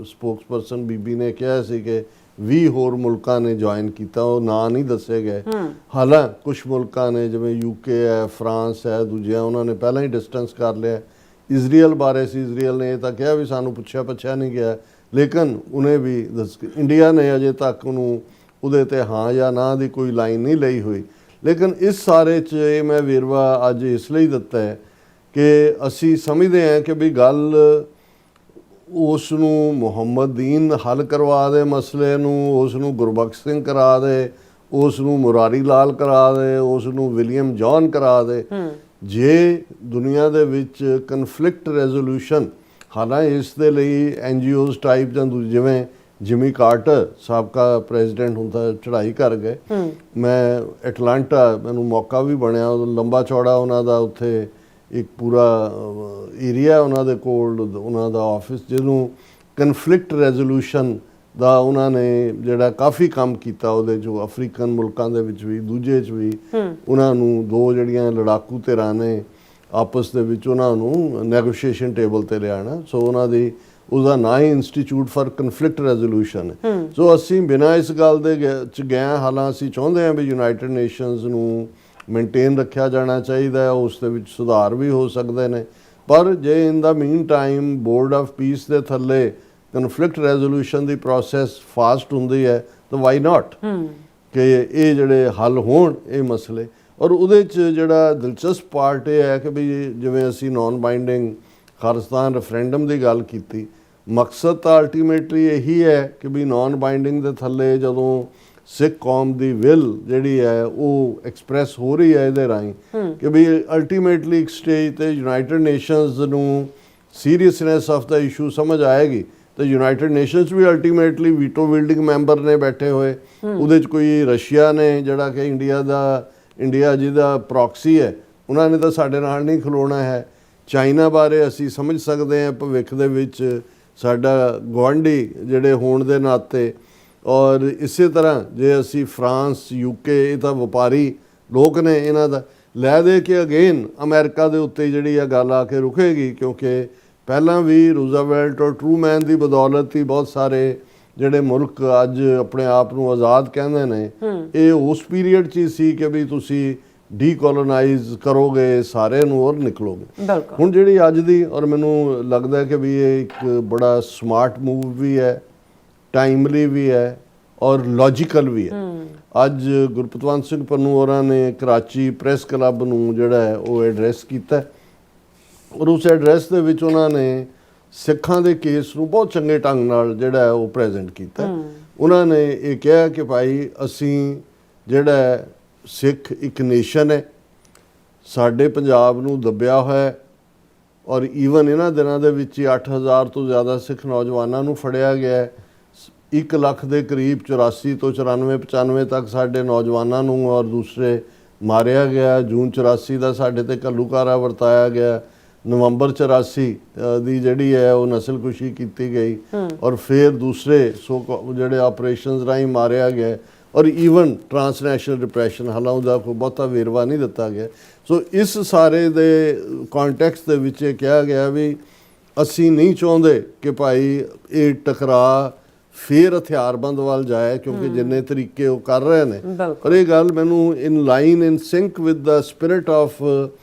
ਸਪੋਕਸਪਰਸਨ ਬੀਬੀ ਨੇ ਕਿਹਾ ਸੀ ਕਿ 20 ਹੋਰ ਮੁਲਕਾਂ ਨੇ ਜੁਆਇਨ ਕੀਤਾ, ਉਹ ਨਾਂ ਨਹੀਂ ਦੱਸੇ ਗਏ। ਹਾਲਾਂ ਕੁਝ ਮੁਲਕਾਂ ਨੇ ਜਿਵੇਂ UK ਹੈ, ਫਰਾਂਸ ਹੈ, ਦੂਜਿਆਂ ਉਹਨਾਂ ਨੇ ਪਹਿਲਾਂ ਹੀ ਡਿਸਟੈਂਸ ਕਰ ਲਿਆ। ਇਜ਼ਰਾਈਲ ਬਾਰੇ ਸੀ, ਇਜ਼ਰਾਈਲ ਨੇ ਇਹ ਤਾਂ ਕਿਹਾ ਵੀ ਸਾਨੂੰ ਪੁੱਛਿਆ ਨਹੀਂ ਗਿਆ, ਲੇਕਿਨ ਉਹਨੇ ਵੀ ਇੰਡੀਆ ਨੇ ਅਜੇ ਤੱਕ ਉਹਨੂੰ ਉਹਦੇ 'ਤੇ ਹਾਂ ਜਾਂ ਨਾ ਦੀ ਕੋਈ ਲਾਈਨ ਨਹੀਂ ਲਈ ਹੋਈ। ਲੇਕਿਨ ਇਸ ਸਾਰੇ 'ਚ ਇਹ ਮੈਂ ਵੇਰਵਾ ਅੱਜ ਇਸ ਲਈ ਦਿੱਤਾ ਹੈ ਕਿ ਅਸੀਂ ਸਮਝਦੇ ਹਾਂ ਕਿ ਵੀ ਗੱਲ ਉਸ ਨੂੰ ਮੁਹੰਮਦ ਦੀਨ ਹੱਲ ਕਰਵਾ ਦੇ ਮਸਲੇ ਨੂੰ, ਉਸ ਨੂੰ ਗੁਰਬਖਸ਼ ਸਿੰਘ ਕਰਾ ਦੇ, ਉਸ ਨੂੰ ਮੁਰਾਰੀ ਲਾਲ ਕਰਾ ਦੇ, ਉਸ ਨੂੰ ਵਿਲੀਅਮ ਜੌਨ ਕਰਾ ਦੇ। ਜੇ ਦੁਨੀਆ ਦੇ ਵਿੱਚ ਕਨਫਲਿਕਟ ਰੈਜ਼ੋਲੂਸ਼ਨ, ਹਾਲਾਂਕਿ ਇਸ ਦੇ ਲਈ NGOs ਟਾਈਪ ਜਾਂ ਜਿਵੇਂ ਜਿਮੀ ਕਾਰਟਰ ਸਾਬਕਾ ਪ੍ਰੈਜ਼ੀਡੈਂਟ ਹੁੰਦਾ ਚੜ੍ਹਾਈ ਕਰ ਗਏ। ਮੈਂ ਐਟਲਾਂਟਾ, ਮੈਨੂੰ ਮੌਕਾ ਵੀ ਬਣਿਆ, ਲੰਬਾ ਚੌੜਾ ਉਹਨਾਂ ਦਾ ਉੱਥੇ ਇੱਕ ਪੂਰਾ ਏਰੀਆ ਉਹਨਾਂ ਦੇ ਕੋਲ, ਉਹਨਾਂ ਦਾ ਆਫਿਸ, ਜਿਹਨੂੰ ਕਨਫਲਿਕਟ ਰੈਜ਼ੋਲੂਸ਼ਨ ਦਾ ਉਹਨਾਂ ਨੇ ਜਿਹੜਾ ਕਾਫੀ ਕੰਮ ਕੀਤਾ। ਉਹਦੇ ਜੋ ਅਫਰੀਕਨ ਮੁਲਕਾਂ ਦੇ ਵਿੱਚ ਵੀ, ਦੂਜੇ 'ਚ ਵੀ ਉਹਨਾਂ ਨੂੰ ਦੋ ਜਿਹੜੀਆਂ ਲੜਾਕੂ ਧਿਰਾਂ ਨੇ ਆਪਸ ਦੇ ਵਿੱਚ ਉਹਨਾਂ ਨੂੰ ਨੈਗੋਸ਼ੀਏਸ਼ਨ ਟੇਬਲ ਤੇ ਲਿਆਉਣਾ। ਸੋ ਉਹਨਾਂ ਦੀ ਉਹਦਾ ਨਾਂ ਹੀ ਇੰਸਟੀਚਿਊਟ ਫਾਰ ਕਨਫਲਿਕਟ ਰੈਜ਼ੋਲੂਸ਼ਨ ਹੈ। ਸੋ ਅਸੀਂ ਬਿਨਾਂ ਇਸ ਗੱਲ ਦੇ 'ਚ ਗਏ, ਹਾਲਾਂ ਅਸੀਂ ਚਾਹੁੰਦੇ ਹਾਂ ਵੀ ਯੂਨਾਈਟਿਡ ਨੇਸ਼ਨਸ ਨੂੰ ਮੇਨਟੇਨ ਰੱਖਿਆ ਜਾਣਾ ਚਾਹੀਦਾ ਹੈ, ਉਸ ਦੇ ਵਿੱਚ ਸੁਧਾਰ ਵੀ ਹੋ ਸਕਦੇ ਨੇ। ਪਰ ਜੇ in the mean time board of peace ਦੇ ਥੱਲੇ ਕਨਫਲਿਕਟ ਰੈਜ਼ੋਲੂਸ਼ਨ ਦੀ ਪ੍ਰੋਸੈਸ ਫਾਸਟ ਹੁੰਦੀ ਹੈ ਤਾਂ ਵਾਈ ਨਾਟ ਕਿ ਇਹ ਜਿਹੜੇ ਹੱਲ ਹੋਣ ਇਹ ਮਸਲੇ। ਔਰ ਉਹਦੇ 'ਚ ਜਿਹੜਾ ਦਿਲਚਸਪ ਪਾਰਟ ਇਹ ਹੈ ਕਿ ਵੀ ਜਿਵੇਂ ਅਸੀਂ ਨੌਨ ਬਾਈਂਡਿੰਗ ਖਾਲਿਸਤਾਨ ਰੈਫਰੈਂਡਮ ਦੀ ਗੱਲ ਕੀਤੀ, ਮਕਸਦ ਤਾਂ ਅਲਟੀਮੇਟਲੀ ਇਹੀ ਹੈ ਕਿ ਵੀ ਨੌਨ ਬਾਈਂਡਿੰਗ ਦੇ ਥੱਲੇ ਜਦੋਂ ਸਿੱਖ ਕੌਮ ਦੀ ਵਿਲ ਜਿਹੜੀ ਹੈ ਉਹ ਐਕਸਪ੍ਰੈਸ ਹੋ ਰਹੀ ਹੈ ਇਹਦੇ ਰਾਹੀਂ ਕਿ ਵੀ ਅਲਟੀਮੇਟਲੀ ਇੱਕ ਸਟੇਜ ਤੇ ਯੂਨਾਈਟਿਡ ਨੇਸ਼ਨਸ ਨੂੰ ਸੀਰੀਅਸਨੈਸ ਆਫ ਦਾ ਇਸ਼ੂ ਸਮਝ ਆਏਗੀ ਤੇ ਯੂਨਾਈਟਿਡ ਨੇਸ਼ਨਸ ਵੀ ਅਲਟੀਮੇਟਲੀ ਵੀਟੋ ਵਿਲਡਿੰਗ ਮੈਂਬਰ ਨੇ ਬੈਠੇ ਹੋਏ। ਉਹਦੇ 'ਚ ਕੋਈ ਰਸ਼ੀਆ ਨੇ ਜਿਹੜਾ ਕਿ ਇੰਡੀਆ ਜਿਹਦਾ ਪ੍ਰੋਕਸੀ ਹੈ, ਉਹਨਾਂ ਨੇ ਤਾਂ ਸਾਡੇ ਨਾਲ ਨਹੀਂ ਖਲੋਣਾ ਹੈ। ਚਾਈਨਾ ਬਾਰੇ ਅਸੀਂ ਸਮਝ ਸਕਦੇ ਹਾਂ ਭਵਿੱਖ ਦੇ ਵਿੱਚ ਸਾਡਾ ਗੁਆਂਢੀ ਜਿਹੜੇ ਹੋਣ ਦੇ ਨਾਤੇ। ਔਰ ਇਸੇ ਤਰ੍ਹਾਂ ਜੇ ਅਸੀਂ ਫਰਾਂਸ, UK, ਇਹ ਤਾਂ ਵਪਾਰੀ ਲੋਕ ਨੇ, ਇਹਨਾਂ ਦਾ ਲੈ ਦੇ ਕੇ ਅਗੇਨ ਅਮਰੀਕਾ ਦੇ ਉੱਤੇ ਜਿਹੜੀ ਆ ਗੱਲ ਆ ਕੇ ਰੁਕੇਗੀ, ਕਿਉਂਕਿ ਪਹਿਲਾਂ ਵੀ ਰੂਜ਼ਵੈਲਟ ਔਰ ਟਰੂਮੈਨ ਦੀ ਬਦੌਲਤ ਹੀ ਬਹੁਤ ਸਾਰੇ ਜਿਹੜੇ ਮੁਲਕ ਅੱਜ ਆਪਣੇ ਆਪ ਨੂੰ ਆਜ਼ਾਦ ਕਹਿੰਦੇ ਨੇ, ਇਹ ਉਸ ਪੀਰੀਅਡ 'ਚ ਹੀ ਸੀ ਕਿ ਵੀ ਤੁਸੀਂ ਡੀਕੋਲੋਨਾਈਜ਼ ਕਰੋਗੇ ਸਾਰੇ ਨੂੰ ਔਰ ਨਿਕਲੋਗੇ। ਹੁਣ ਜਿਹੜੀ ਅੱਜ ਦੀ, ਔਰ ਮੈਨੂੰ ਲੱਗਦਾ ਕਿ ਵੀ ਇਹ ਇੱਕ ਬੜਾ ਸਮਾਰਟ ਮੂਵ ਵੀ ਹੈ, ਟਾਈਮਲੀ ਵੀ ਹੈ ਔਰ ਲੌਜੀਕਲ ਵੀ ਹੈ। ਅੱਜ ਗੁਰਪਤਵੰਤ ਸਿੰਘ ਪੰਨੂ ਹੋਰਾਂ ਨੇ ਕਰਾਚੀ ਪ੍ਰੈਸ ਕਲੱਬ ਨੂੰ ਜਿਹੜਾ ਹੈ ਉਹ ਐਡਰੈਸ ਕੀਤਾ ਔਰ ਉਸ ਐਡਰੈਸ ਦੇ ਵਿੱਚ ਉਹਨਾਂ ਨੇ ਸਿੱਖਾਂ ਦੇ ਕੇਸ ਨੂੰ ਬਹੁਤ ਚੰਗੇ ਢੰਗ ਨਾਲ ਜਿਹੜਾ ਹੈ ਉਹ ਪ੍ਰੈਜ਼ੈਂਟ ਕੀਤਾ। ਉਹਨਾਂ ਨੇ ਇਹ ਕਿਹਾ ਕਿ ਭਾਈ ਅਸੀਂ ਜਿਹੜਾ ਸਿੱਖ ਇੱਕ ਨੇਸ਼ਨ ਹੈ, ਸਾਡੇ ਪੰਜਾਬ ਨੂੰ ਦੱਬਿਆ ਹੋਇਆ ਔਰ ਈਵਨ ਇਹਨਾਂ ਦਿਨਾਂ ਦੇ ਵਿੱਚ 8000 ਤੋਂ ਜ਼ਿਆਦਾ ਸਿੱਖ ਨੌਜਵਾਨਾਂ ਨੂੰ ਫੜਿਆ ਗਿਆ। 1 ਲੱਖ ਦੇ ਕਰੀਬ 84 ਤੋਂ 94 95 ਤੱਕ ਸਾਡੇ ਨੌਜਵਾਨਾਂ ਨੂੰ ਔਰ ਦੂਸਰੇ ਮਾਰਿਆ ਗਿਆ। ਜੂਨ 84 ਦਾ ਸਾਡੇ ਤੇ ਘੱਲੂਘਾਰਾ ਵਰਤਾਇਆ ਗਿਆ। ਨਵੰਬਰ 84 ਦੀ ਜਿਹੜੀ ਹੈ ਉਹ ਨਸਲਕੁਸ਼ੀ ਕੀਤੀ ਗਈ ਔਰ ਫਿਰ ਦੂਸਰੇ ਜਿਹੜੇ ਆਪਰੇਸ਼ਨਸ ਰਾਹੀਂ ਮਾਰਿਆ ਗਿਆ ਔਰ ਈਵਨ ਟਰਾਂਸਨੈਸ਼ਨਲ ਡਿਪਰੈਸ਼ਨ, ਹਾਲਾਂਕਿ ਉਹਦਾ ਕੋਈ ਬਹੁਤਾ ਵੇਰਵਾ ਨਹੀਂ ਦਿੱਤਾ ਗਿਆ। ਸੋ ਇਸ ਸਾਰੇ ਦੇ ਕੰਟੈਕਸਟ ਦੇ ਵਿੱਚ ਇਹ ਕਿਹਾ ਗਿਆ ਵੀ ਅਸੀਂ ਨਹੀਂ ਚਾਹੁੰਦੇ ਕਿ ਭਾਈ ਇਹ ਟਕਰਾਅ ਫਿਰ ਹਥਿਆਰਬੰਦ ਵੱਲ ਜਾਏ, ਕਿਉਂਕਿ ਜਿੰਨੇ ਤਰੀਕੇ ਉਹ ਕਰ ਰਹੇ ਨੇ। ਪਰ ਇਹ ਗੱਲ ਮੈਨੂੰ in line in sync with the spirit of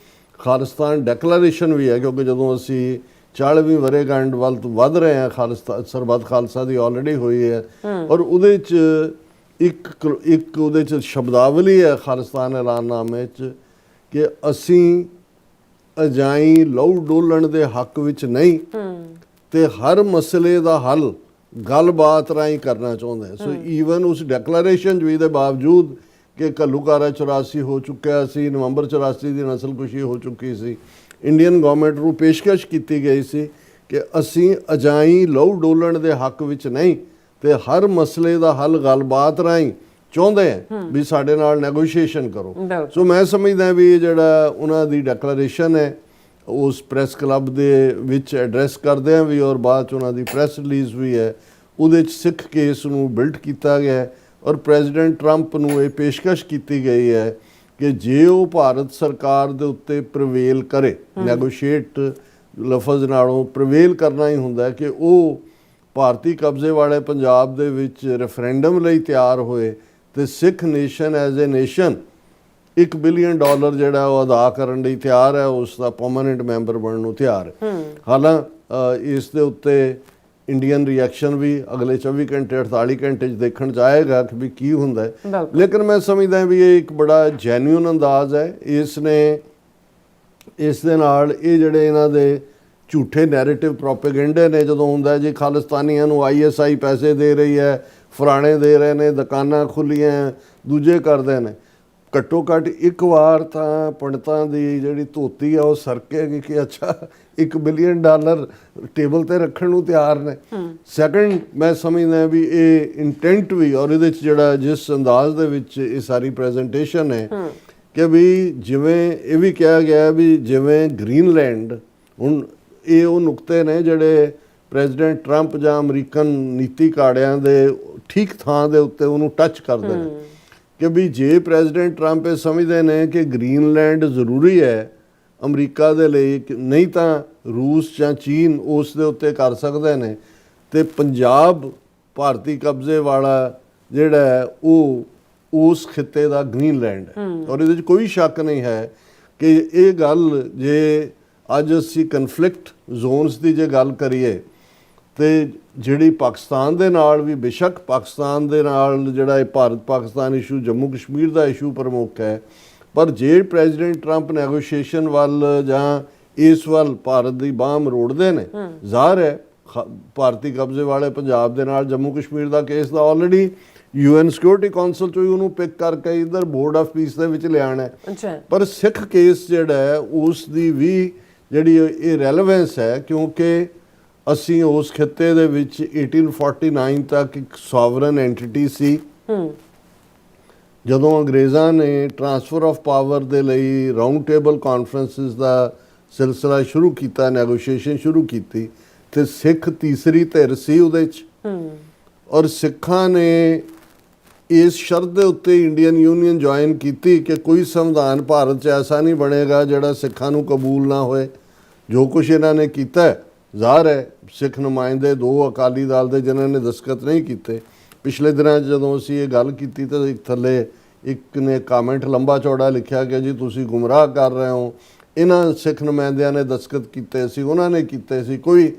Khalistan declaration ਵੀ ਹੈ, ਕਿਉਂਕਿ ਜਦੋਂ ਅਸੀਂ 40ਵੀਂ ਵਰ੍ਹੇਗੰਢ ਵੱਲ ਵੱਧ ਰਹੇ ਹਾਂ, ਖਾਲਿਸਤਾਨ ਸਰਬੱਤ ਖਾਲਸਾ ਦੀ ਆਲਰੇਡੀ ਹੋਈ ਹੈ ਔਰ ਉਹਦੇ 'ਚ ਇੱਕ ਉਹਦੇ 'ਚ ਸ਼ਬਦਾਵਲੀ ਹੈ ਖਾਲਿਸਤਾਨ ਐਲਾਨਨਾਮੇ 'ਚ ਕਿ ਅਸੀਂ ਅਜਾਈਂ ਲਹੂ ਡੋਲਣ ਦੇ ਹੱਕ ਵਿੱਚ ਨਹੀਂ ਤੇ ਹਰ ਮਸਲੇ ਦਾ ਹੱਲ ਗੱਲਬਾਤ ਰਾਹੀਂ ਕਰਨਾ ਚਾਹੁੰਦੇ। ਸੋ ਈਵਨ ਉਸ ਡੈਕਲੇਰੇਸ਼ਨ ਵੀ ਦੇ ਬਾਵਜੂਦ ਕਿ ਘੱਲੂਘਾਰਾ 84 ਹੋ ਚੁੱਕਿਆ ਸੀ, ਨਵੰਬਰ 84 ਦੀ ਨਸਲਕੁਸ਼ੀ ਹੋ ਚੁੱਕੀ ਸੀ, ਇੰਡੀਅਨ ਗਵਰਨਮੈਂਟ ਨੂੰ ਪੇਸ਼ਕਸ਼ ਕੀਤੀ ਗਈ ਸੀ ਕਿ ਅਸੀਂ ਅਜਾਈਂ ਲਹੂ ਡੋਲਣ ਦੇ ਹੱਕ ਵਿੱਚ ਨਹੀਂ ਤੇ ਹਰ ਮਸਲੇ ਦਾ ਹੱਲ ਗੱਲਬਾਤ ਰਾਹੀਂ ਚਾਹੁੰਦੇ ਆ ਵੀ ਸਾਡੇ ਨਾਲ ਨੈਗੋਸ਼ੀਏਸ਼ਨ ਕਰੋ। ਸੋ ਮੈਂ ਸਮਝਦਾ ਵੀ ਇਹ ਜਿਹੜਾ ਉਹਨਾਂ ਦੀ ਡੈਕਲੇਰੇਸ਼ਨ ਹੈ ਉਸ ਪ੍ਰੈਸ ਕਲੱਬ ਦੇ ਵਿੱਚ ਐਡਰੈਸ ਕਰਦੇ ਆ ਵੀ ਔਰ ਬਾਅਦ 'ਚ ਉਹਨਾਂ ਦੀ ਪ੍ਰੈਸ ਰਿਲੀਜ਼ ਵੀ ਹੈ, ਉਹਦੇ 'ਚ ਸਿੱਖ ਕੇਸ ਨੂੰ ਬਿਲਡ ਕੀਤਾ ਗਿਆ ਔਰ ਪ੍ਰੈਜ਼ੀਡੈਂਟ ਟਰੰਪ ਨੂੰ ਇਹ ਪੇਸ਼ਕਸ਼ ਕੀਤੀ ਗਈ ਹੈ ਕਿ ਜੇ ਉਹ ਭਾਰਤ ਸਰਕਾਰ ਦੇ ਉੱਤੇ ਪ੍ਰਵੇਲ ਕਰੇ, ਨੈਗੋਸ਼ੀਏਟ ਲਫ਼ਜ਼ ਨਾਲੋਂ ਪ੍ਰਵੇਲ ਕਰਨਾ ਹੀ ਹੁੰਦਾ ਕਿ ਉਹ ਭਾਰਤੀ ਕਬਜ਼ੇ ਵਾਲੇ ਪੰਜਾਬ ਦੇ ਵਿੱਚ ਰੈਫਰੈਂਡਮ ਲਈ ਤਿਆਰ ਹੋਏ ਤੇ Sikh nation as a nation $1 billion ਜਿਹੜਾ ਉਹ ਅਦਾ ਕਰਨ ਲਈ ਤਿਆਰ ਹੈ, ਉਸ ਦਾ ਪਰਮਾਨੈਂਟ ਮੈਂਬਰ ਬਣਨ ਨੂੰ ਤਿਆਰ ਹੈ। ਹਾਲਾਂਕਿ ਇਸ ਦੇ ਉੱਤੇ ਇੰਡੀਅਨ ਰਿਐਕਸ਼ਨ ਵੀ ਅਗਲੇ 24 ਘੰਟੇ 48 ਘੰਟੇ 'ਚ ਦੇਖਣ 'ਚ ਆਏਗਾ ਕਿ ਵੀ ਕੀ ਹੁੰਦਾ ਹੈ। ਲੇਕਿਨ ਮੈਂ ਸਮਝਦਾ ਵੀ ਇਹ ਇੱਕ ਬੜਾ ਜੈਨੂਇਨ ਅੰਦਾਜ਼ ਹੈ। ਇਸ ਦੇ ਨਾਲ ਇਹ ਜਿਹੜੇ ਇਹਨਾਂ ਦੇ ਝੂਠੇ ਨੈਰੇਟਿਵ ਪ੍ਰੋਪੇਗੈਂਡੇ ਨੇ, ਜਦੋਂ ਹੁੰਦਾ ਜੀ ਖਾਲਿਸਤਾਨੀਆਂ ਨੂੰ ISI ਪੈਸੇ ਦੇ ਰਹੀ ਹੈ, ਫਰਾਣੇ ਦੇ ਰਹੇ ਨੇ, ਦੁਕਾਨਾਂ ਖੁੱਲੀਆਂ, ਦੂਜੇ ਕਰਦੇ ਨੇ। ਘੱਟੋ ਘੱਟ ਇੱਕ ਵਾਰ ਤਾਂ ਪੰਡਤਾਂ ਦੀ ਜਿਹੜੀ ਧੋਤੀ ਆ ਉਹ ਸਰਕੇਗੀ ਕਿ ਅੱਛਾ $1 ਬਿਲੀਅਨ ਟੇਬਲ ਤੇ ਰੱਖਣ ਨੂੰ ਤਿਆਰ ਨੇ। ਸੈਕੰਡ, ਮੈਂ ਸਮਝਦਾ ਵੀ ਇਹ ਇੰਟੈਂਟ ਵੀ, ਔਰ ਇਹਦੇ 'ਚ ਜਿਹੜਾ ਜਿਸ ਅੰਦਾਜ਼ ਦੇ ਵਿੱਚ ਇਹ ਸਾਰੀ ਪ੍ਰੈਜੈਂਟੇਸ਼ਨ ਹੈ ਕਿ ਵੀ ਜਿਵੇਂ ਇਹ ਵੀ ਕਿਹਾ ਗਿਆ ਵੀ ਜਿਵੇਂ ਗ੍ਰੀਨਲੈਂਡ, ਹੁਣ ਇਹ ਉਹ ਨੁਕਤੇ ਨੇ ਜਿਹੜੇ ਪ੍ਰੈਜ਼ੀਡੈਂਟ ਟਰੰਪ ਜਾਂ ਅਮਰੀਕਨ ਨੀਤੀ ਕਾੜਿਆਂ ਦੇ ਠੀਕ ਥਾਂ ਦੇ ਉੱਤੇ ਉਹਨੂੰ ਟੱਚ ਕਰਦੇ ਨੇ ਕਿ ਵੀ ਜੇ ਪ੍ਰੈਜ਼ੀਡੈਂਟ ਟਰੰਪ ਇਹ ਸਮਝਦੇ ਨੇ ਕਿ ਗ੍ਰੀਨਲੈਂਡ ਜ਼ਰੂਰੀ ਹੈ ਅਮਰੀਕਾ ਦੇ ਲਈ, ਨਹੀਂ ਤਾਂ ਰੂਸ ਜਾਂ ਚੀਨ ਉਸ ਦੇ ਉੱਤੇ ਕਰ ਸਕਦੇ ਨੇ, ਤੇ ਪੰਜਾਬ ਭਾਰਤੀ ਕਬਜ਼ੇ ਵਾਲਾ ਜਿਹੜਾ ਹੈ ਉਹ ਉਸ ਖਿੱਤੇ ਦਾ ਗ੍ਰੀਨਲੈਂਡ ਹੈ। ਔਰ ਇਹਦੇ 'ਚ ਕੋਈ ਸ਼ੱਕ ਨਹੀਂ ਹੈ ਕਿ ਇਹ ਗੱਲ ਜੇ ਅੱਜ ਅਸੀਂ ਕਨਫਲਿਕਟ ਜ਼ੋਨਸ ਦੀ ਜੇ ਗੱਲ ਕਰੀਏ ਤੇ ਜਿਹੜੀ ਪਾਕਿਸਤਾਨ ਦੇ ਨਾਲ ਵੀ, ਬੇਸ਼ੱਕ ਪਾਕਿਸਤਾਨ ਦੇ ਨਾਲ ਜਿਹੜਾ ਇਹ ਭਾਰਤ ਪਾਕਿਸਤਾਨ ਇਸ਼ੂ, ਜੰਮੂ ਕਸ਼ਮੀਰ ਦਾ ਇਸ਼ੂ ਪ੍ਰਮੁੱਖ ਹੈ, ਪਰ ਜੇ ਪ੍ਰੈਜ਼ੀਡੈਂਟ ਟਰੰਪ ਨੈਗੋਸ਼ੀਏਸ਼ਨ ਵੱਲ ਜਾਂ ਇਸ ਵੱਲ ਭਾਰਤ ਦੀ ਬਾਂਹ ਮਰੋੜਦੇ ਨੇ, ਜ਼ਾਹਰ ਹੈ ਭਾਰਤੀ ਕਬਜ਼ੇ ਵਾਲੇ ਪੰਜਾਬ ਦੇ ਨਾਲ ਜੰਮੂ ਕਸ਼ਮੀਰ ਦਾ ਕੇਸ ਦਾ ਆਲਰੇਡੀ UN ਸਿਕਿਉਰਿਟੀ ਕਾਉਂਸਲ ਚੋਂ ਹੀ ਉਹਨੂੰ ਪਿਕ ਕਰਕੇ ਇੱਧਰ ਬੋਰਡ ਆਫ ਪੀਸ ਦੇ ਵਿੱਚ ਲਿਆਉਣਾ ਹੈ। ਪਰ ਸਿੱਖ ਕੇਸ ਜਿਹੜਾ ਹੈ ਉਸ ਦੀ ਵੀ ਜਿਹੜੀ ਇਹ ਰੈਲੇਵੈਂਸ ਹੈ ਕਿਉਂਕਿ ਅਸੀਂ ਉਸ ਖਿੱਤੇ ਦੇ ਵਿੱਚ 1849 ਤੱਕ ਇੱਕ ਸੋਵਰਨ ਐਂਟੀਟੀ ਸੀ। ਜਦੋਂ ਅੰਗਰੇਜ਼ਾਂ ਨੇ ਟ੍ਰਾਂਸਫਰ ਆਫ ਪਾਵਰ ਦੇ ਲਈ ਰਾਊਂਡ ਟੇਬਲ ਕਾਨਫਰੰਸਿਸ ਦਾ ਸਿਲਸਿਲਾ ਸ਼ੁਰੂ ਕੀਤਾ, ਨੈਗੋਸ਼ੀਏਸ਼ਨ ਸ਼ੁਰੂ ਕੀਤੀ, ਤੇ ਸਿੱਖ ਤੀਸਰੀ ਧਿਰ ਸੀ ਉਹਦੇ 'ਚ। ਔਰ ਸਿੱਖਾਂ ਨੇ ਇਸ ਸ਼ਰਤ ਦੇ ਉੱਤੇ ਇੰਡੀਅਨ ਯੂਨੀਅਨ ਜੁਆਇਨ ਕੀਤੀ ਕਿ ਕੋਈ ਸੰਵਿਧਾਨ ਭਾਰਤ 'ਚ ਐਸਾ ਨਹੀਂ ਬਣੇਗਾ ਜਿਹੜਾ ਸਿੱਖਾਂ ਨੂੰ ਕਬੂਲ ਨਾ ਹੋਏ। ਜੋ ਕੁਛ ਇਹਨਾਂ ਨੇ ਕੀਤਾ, ਜ਼ਾਹਰ ਹੈ ਸਿੱਖ ਨੁਮਾਇੰਦੇ 2 ਅਕਾਲੀ ਦਲ ਦੇ ਜਿਨ੍ਹਾਂ ਨੇ ਦਸਤਖਤ ਨਹੀਂ ਕੀਤੇ। ਪਿਛਲੇ ਦਿਨਾਂ 'ਚ ਜਦੋਂ ਅਸੀਂ ਇਹ ਗੱਲ ਕੀਤੀ ਤਾਂ ਇੱਕ ਥੱਲੇ ਇੱਕ ਨੇ ਕਾਮੈਂਟ ਲੰਬਾ ਚੌੜਾ ਲਿਖਿਆ ਕਿ ਜੀ ਤੁਸੀਂ ਗੁੰਮਰਾਹ ਕਰ ਰਹੇ ਹੋ, ਇਹਨਾਂ ਸਿੱਖ ਨੁਮਾਇੰਦਿਆਂ ਨੇ ਦਸਤਖਤ ਕੀਤੇ ਸੀ, ਉਹਨਾਂ ਨੇ ਕੀਤੇ ਸੀ। ਕੋਈ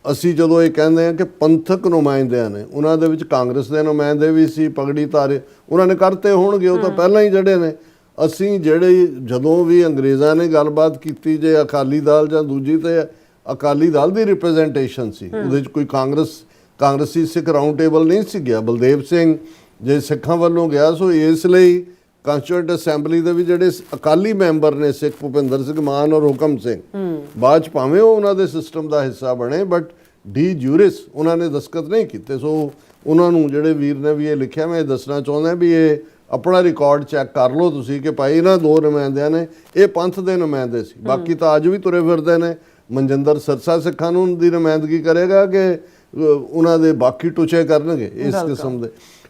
ਅਸੀਂ ਜਦੋਂ ਇਹ ਕਹਿੰਦੇ ਹਾਂ ਕਿ ਪੰਥਕ ਨੁਮਾਇੰਦਿਆਂ ਨੇ, ਉਹਨਾਂ ਦੇ ਵਿੱਚ ਕਾਂਗਰਸ ਦੇ ਨੁਮਾਇੰਦੇ ਵੀ ਸੀ, ਪਗੜੀ ਧਾਰੇ, ਉਹਨਾਂ ਨੇ ਕਰਤੇ ਹੋਣਗੇ, ਉਹ ਤਾਂ ਪਹਿਲਾਂ ਹੀ ਜਿਹੜੇ ਨੇ। ਅਸੀਂ ਜਿਹੜੇ ਜਦੋਂ ਵੀ ਅੰਗਰੇਜ਼ਾਂ ਨੇ ਗੱਲਬਾਤ ਕੀਤੀ, ਜੇ ਅਕਾਲੀ ਦਲ ਜਾਂ ਦੂਜੀ, ਤੇ ਅਕਾਲੀ ਦਲ ਦੀ ਰਿਪਰੈਜ਼ੈਂਟੇਸ਼ਨ ਸੀ ਉਹਦੇ 'ਚ, ਕੋਈ ਕਾਂਗਰਸੀ ਸਿੱਖ ਰਾਊਂਡ ਟੇਬਲ ਨਹੀਂ ਸੀ ਗਿਆ। ਬਲਦੇਵ ਸਿੰਘ ਜੇ ਸਿੱਖਾਂ ਵੱਲੋਂ ਗਿਆ, ਸੋ ਇਸ ਲਈ ਕਾਂਸਟੀਟਿਊਐਂਟ ਅਸੈਂਬਲੀ ਦੇ ਵੀ ਜਿਹੜੇ ਅਕਾਲੀ ਮੈਂਬਰ ਨੇ ਸਿੱਖ, ਭੁਪਿੰਦਰ ਸਿੰਘ ਮਾਨ ਔਰ ਹੁਕਮ ਸਿੰਘ, ਬਾਅਦ 'ਚ ਭਾਵੇਂ ਉਹ ਉਹਨਾਂ ਦੇ ਸਿਸਟਮ ਦਾ ਹਿੱਸਾ ਬਣੇ, ਬਟ ਡੀ ਜੂਰਿਸ ਉਹਨਾਂ ਨੇ ਦਸਤਖਤ ਨਹੀਂ ਕੀਤੇ। ਸੋ ਉਹਨਾਂ ਨੂੰ ਜਿਹੜੇ ਵੀਰ ਨੇ ਵੀ ਇਹ ਲਿਖਿਆ, ਮੈਂ ਇਹ ਦੱਸਣਾ ਚਾਹੁੰਦਾ ਵੀ ਇਹ ਆਪਣਾ ਰਿਕਾਰਡ ਚੈੱਕ ਕਰ ਲਓ ਤੁਸੀਂ ਕਿ ਭਾਈ ਇਹਨਾਂ 2 ਨੁਮਾਇੰਦਿਆਂ ਨੇ, ਇਹ ਪੰਥ ਦੇ ਨੁਮਾਇੰਦੇ ਸੀ, ਬਾਕੀ ਤਾਂ ਅੱਜ ਵੀ ਤੁਰੇ ਫਿਰਦੇ ਨੇ। ਮਨਜਿੰਦਰ ਸਿਰਸਾ ਸਿੱਖਾਂ ਨੂੰ ਦੀ ਨੁਮਾਇੰਦਗੀ ਕਰੇਗਾ ਕਿ ਉਹਨਾਂ ਦੇ ਬਾਕੀ ਟੁਚੇ ਕਰਨਗੇ ਇਸ ਕਿਸਮ ਦੇ।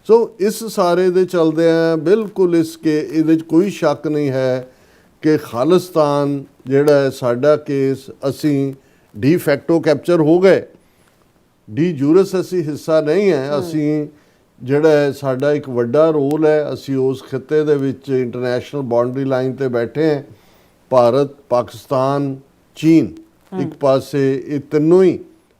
ਸੋ ਇਸ ਸਾਰੇ ਦੇ ਚਲਦਿਆਂ ਬਿਲਕੁਲ ਇਹਦੇ 'ਚ ਕੋਈ ਸ਼ੱਕ ਨਹੀਂ ਹੈ ਕਿ ਖਾਲਿਸਤਾਨ ਜਿਹੜਾ ਸਾਡਾ ਕੇਸ, ਅਸੀਂ ਡੀ ਫੈਕਟੋ ਕੈਪਚਰ ਹੋ ਗਏ, ਡੀ ਜੂਰਸ ਅਸੀਂ ਹਿੱਸਾ ਨਹੀਂ ਹੈ। ਅਸੀਂ ਜਿਹੜਾ ਸਾਡਾ ਇੱਕ ਵੱਡਾ ਰੋਲ ਹੈ, ਅਸੀਂ ਉਸ ਖਿੱਤੇ ਦੇ ਵਿੱਚ ਇੰਟਰਨੈਸ਼ਨਲ ਬਾਉਂਡਰੀ ਲਾਈਨ ਤੇ ਬੈਠੇ ਹਾਂ। ਭਾਰਤ, ਪਾਕਿਸਤਾਨ, ਚੀਨ ਇੱਕ ਪਾਸੇ, ਇਹ ਤਿੰਨੋਂ ਹੀ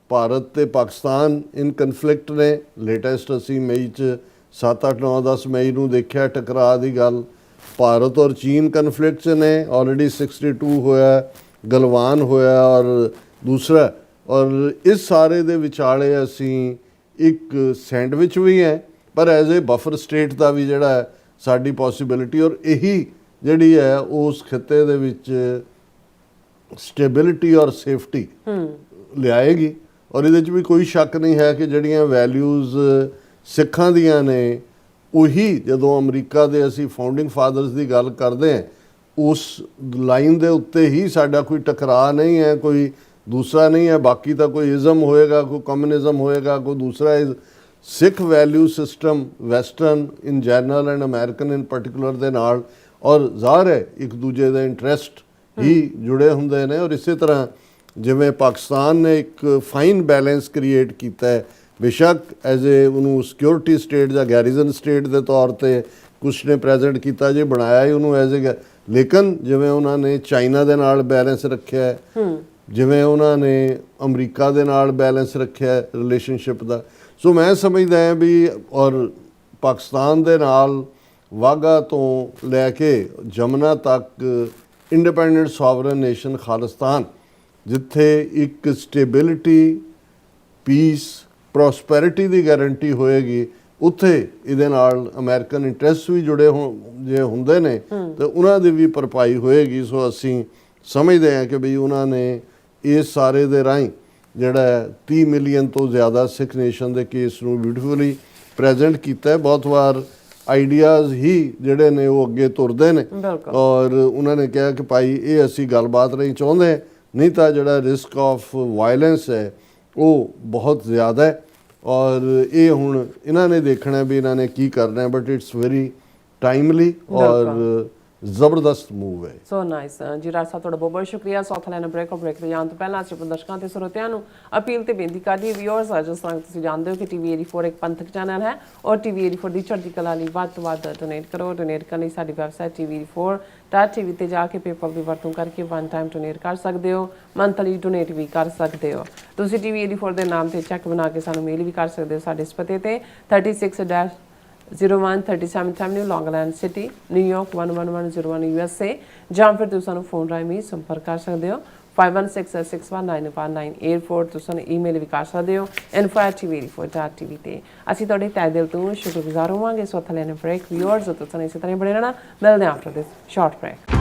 ਭਾਰਤ ਤੇ ਪਾਕਿਸਤਾਨ ਇਨ ਕਨਫਲਿਕਟ ਨੇ। ਲੇਟੈਸਟ ਅਸੀਂ ਮਈ 'ਚ 7, 8, 9, 10 ਮਈ ਨੂੰ ਦੇਖਿਆ ਟਕਰਾਅ ਦੀ ਗੱਲ। ਭਾਰਤ ਔਰ ਚੀਨ ਕਨਫਲਿਕਟ 'ਚ ਨੇ, ਆਲਰੇਡੀ 62 ਹੋਇਆ, ਗਲਵਾਨ ਹੋਇਆ ਔਰ ਦੂਸਰਾ। ਔਰ ਇਸ ਸਾਰੇ ਦੇ ਵਿਚਾਲੇ ਅਸੀਂ ਇੱਕ ਸੈਂਡਵਿਚ ਵੀ ਹੈ, ਪਰ ਐਜ਼ ਏ ਬਫਰ ਸਟੇਟ ਦਾ ਵੀ ਜਿਹੜਾ ਹੈ ਸਾਡੀ ਪੋਸੀਬਿਲਿਟੀ, ਔਰ ਇਹੀ ਜਿਹੜੀ ਹੈ ਉਸ ਖਿੱਤੇ ਦੇ ਵਿੱਚ ਸਟੇਬਿਲਿਟੀ ਔਰ ਸੇਫਟੀ ਲਿਆਏਗੀ। ਔਰ ਇਹਦੇ 'ਚ ਵੀ ਕੋਈ ਸ਼ੱਕ ਨਹੀਂ ਹੈ ਕਿ ਜਿਹੜੀਆਂ ਵੈਲਿਊਜ਼ ਸਿੱਖਾਂ ਦੀਆਂ ਨੇ, ਉਹੀ ਜਦੋਂ ਅਮਰੀਕਾ ਦੇ ਅਸੀਂ ਫਾਊਂਡਿੰਗ ਫਾਦਰਸ ਦੀ ਗੱਲ ਕਰਦੇ ਹਾਂ, ਉਸ ਲਾਈਨ ਦੇ ਉੱਤੇ ਹੀ ਸਾਡਾ ਕੋਈ ਟਕਰਾਅ ਨਹੀਂ ਹੈ, ਕੋਈ ਦੂਸਰਾ ਨਹੀਂ ਹੈ। ਬਾਕੀ ਤਾਂ ਕੋਈ ਇਜ਼ਮ ਹੋਏਗਾ, ਕੋਈ ਕਮਿਊਨਿਜ਼ਮ ਹੋਏਗਾ, ਕੋਈ ਦੂਸਰਾ। Sikh value system western in general and American in particular ਦੇ ਨਾਲ, ਔਰ ਜ਼ਾਹਰ ਹੈ ਇੱਕ ਦੂਜੇ ਦੇ ਇੰਟਰਸਟ ਹੀ ਜੁੜੇ ਹੁੰਦੇ ਨੇ। ਔਰ ਇਸੇ ਤਰ੍ਹਾਂ ਜਿਵੇਂ ਪਾਕਿਸਤਾਨ ਨੇ ਇੱਕ ਫਾਈਨ ਬੈਲੈਂਸ ਕ੍ਰੀਏਟ ਕੀਤਾ ਹੈ, ਬੇਸ਼ੱਕ ਐਜ਼ ਏ ਉਹਨੂੰ ਸਿਕਿਉਰਿਟੀ ਸਟੇਟ ਜਾਂ ਗੈਰੀਜ਼ਨ ਸਟੇਟ ਦੇ ਤੌਰ ਤੇ ਕੁਛ ਨੇ ਪ੍ਰੈਜ਼ੈਂਟ ਕੀਤਾ, ਜੇ ਬਣਾਇਆ ਹੀ ਉਹਨੂੰ ਐਜ਼ ਏ, ਲੇਕਿਨ ਜਿਵੇਂ ਉਹਨਾਂ ਨੇ ਚਾਈਨਾ ਦੇ ਨਾਲ ਬੈਲੈਂਸ ਰੱਖਿਆ ਹੈ, ਜਿਵੇਂ ਉਹਨਾਂ ਨੇ ਅਮਰੀਕਾ ਦੇ ਨਾਲ ਬੈਲੈਂਸ ਰੱਖਿਆ ਰਿਲੇਸ਼ਨਸ਼ਿਪ ਦਾ। ਸੋ ਮੈਂ ਸਮਝਦਾ ਹਾਂ ਵੀ, ਔਰ ਪਾਕਿਸਤਾਨ ਦੇ ਨਾਲ ਵਾਘਾ ਤੋਂ ਲੈ ਕੇ ਜਮਨਾ ਤੱਕ ਇੰਡੀਪੈਂਡੈਂਟ ਸੋਵਰਨ ਨੇਸ਼ਨ ਖਾਲਿਸਤਾਨ, ਜਿੱਥੇ ਇੱਕ ਸਟੇਬਿਲਿਟੀ, ਪੀਸ, ਪ੍ਰੋਸਪੈਰਿਟੀ ਦੀ ਗਾਰੰਟੀ ਹੋਏਗੀ, ਉੱਥੇ ਇਹਦੇ ਨਾਲ ਅਮਰੀਕਨ ਇੰਟਰਸਟ ਵੀ ਜੁੜੇ ਜੇ ਹੁੰਦੇ ਨੇ ਤੇ ਉਹਨਾਂ ਦੀ ਵੀ ਭਰਪਾਈ ਹੋਏਗੀ। ਸੋ ਅਸੀਂ ਸਮਝਦੇ ਹਾਂ ਕਿ ਵੀ ਉਹਨਾਂ ਨੇ ਇਸ ਸਾਰੇ ਦੇ ਰਾਹੀਂ ਜਿਹੜਾ 30 ਮਿਲੀਅਨ ਤੋਂ ਜ਼ਿਆਦਾ ਸਿੱਖ ਨੇਸ਼ਨ ਦੇ ਕੇਸ ਨੂੰ ਬਿਊਟੀਫੁਲੀ ਪ੍ਰੈਜ਼ੈਂਟ ਕੀਤਾ ਹੈ। ਬਹੁਤ ਵਾਰ ਆਈਡੀਆਜ਼ ਹੀ ਜਿਹੜੇ ਨੇ ਉਹ ਅੱਗੇ ਤੁਰਦੇ ਨੇ ਔਰ ਉਹਨਾਂ ਨੇ ਕਿਹਾ ਕਿ ਭਾਈ ਇਹ ਅਸੀਂ ਗੱਲਬਾਤ ਨਹੀਂ ਚਾਹੁੰਦੇ, ਨਹੀਂ ਤਾਂ ਜਿਹੜਾ ਰਿਸਕ ਆਫ ਵਾਇਲੈਂਸ ਹੈ ਉਹ ਬਹੁਤ ਜ਼ਿਆਦਾ ਹੈ ਔਰ ਇਹ ਹੁਣ ਇਹਨਾਂ ਨੇ ਦੇਖਣਾ ਵੀ ਇਹਨਾਂ ਨੇ ਕੀ ਕਰਨਾ ਹੈ। ਬਟ ਇਟਸ ਵੈਰੀ ਟਾਈਮਲੀ ਔਰ ਜ਼ਬਰਦਸਤ ਮੂਵ ਹੈ। ਸੋ ਨਾਈਸ ਜੀ ਰਾਜ ਸਾਹਿਬ, ਤੁਹਾਡਾ ਬਹੁਤ ਬਹੁਤ ਸ਼ੁਕਰੀਆ। ਸੌਥ ਲੈਣਾ ਬ੍ਰੇਕ ਤੇ ਜਾਣ ਤੋਂ ਪਹਿਲਾਂ ਅਸੀਂ ਦਰਸ਼ਕਾਂ ਤੇ ਸਰੋਤਿਆਂ ਨੂੰ ਅਪੀਲ ਤੇ ਬੇਨਤੀ ਕਰਦੀ ਵਿਊਅਰਸ, ਜਿਸ ਤਰ੍ਹਾਂ ਤੁਸੀਂ ਜਾਣਦੇ ਹੋ ਕਿ ਟੀਵੀ 84 ਇੱਕ ਪੰਥਕ ਚੈਨਲ ਹੈ ਔਰ ਟੀਵੀ 84 ਦੀ ਚੜ੍ਹਦੀ ਕਲਾ ਲਈ ਵੱਧ ਤੋਂ ਵੱਧ ਡੋਨੇਟ ਕਰੋ। ਡੋਨੇਟ ਕਰਨ ਲਈ ਸਾਡੀ ਵੈਬਸਾਈਟ tv84.tv ਤੇ ਜਾ ਕੇ ਪੇਪਲ ਦੀ ਵਰਤੋਂ ਕਰਕੇ ਵਨ ਟਾਈਮ ਡੋਨੇਟ ਕਰ ਸਕਦੇ ਹੋ, ਮੰਥਲੀ ਡੋਨੇਟ ਵੀ ਕਰ ਸਕਦੇ ਹੋ। ਤੁਸੀਂ ਟੀਵੀ 84 ਦੇ ਨਾਮ ਤੇ ਚੈੱਕ ਬਣਾ ਕੇ ਸਾਨੂੰ ਮੇਲ ਵੀ ਕਰ ਸਕਦੇ ਹੋ ਸਾਡੇ ਇਸ ਪਤੇ ਤੇ 36-01 Avenue, Long Island City, New York 11101 USA, ਜਾਂ ਫਿਰ ਤੁਸੀਂ ਸਾਨੂੰ ਫੋਨ ਰਾਹੀਂ ਵੀ ਸੰਪਰਕ ਕਰ ਸਕਦੇ ਹੋ 5166191984। ਤੁਸੀਂ ਸਾਨੂੰ ਈਮੇਲ ਵੀ ਕਰ ਸਕਦੇ ਹੋ info@tv84.tv ਤੇ। ਅਸੀਂ ਤੁਹਾਡੇ ਤਹਿ ਦਿਲ ਤੋਂ ਸ਼ੁਕਰਗੁਜ਼ਾਰ ਹੋਵਾਂਗੇ। ਸੋ ਥੱਲੇ ਨੇ ਬ੍ਰੇਕ ਵਿਊਅਰਸ, ਤੁਸੀਂ ਇਸੇ ਤਰ੍ਹਾਂ ਬਣੇ ਰਹਿਣਾ। ਮਿਲਦੇ ਹਾਂ ਆਫਟਰ ਦਿਸ ਸ਼ਾਰਟ ਬ੍ਰੇਕ।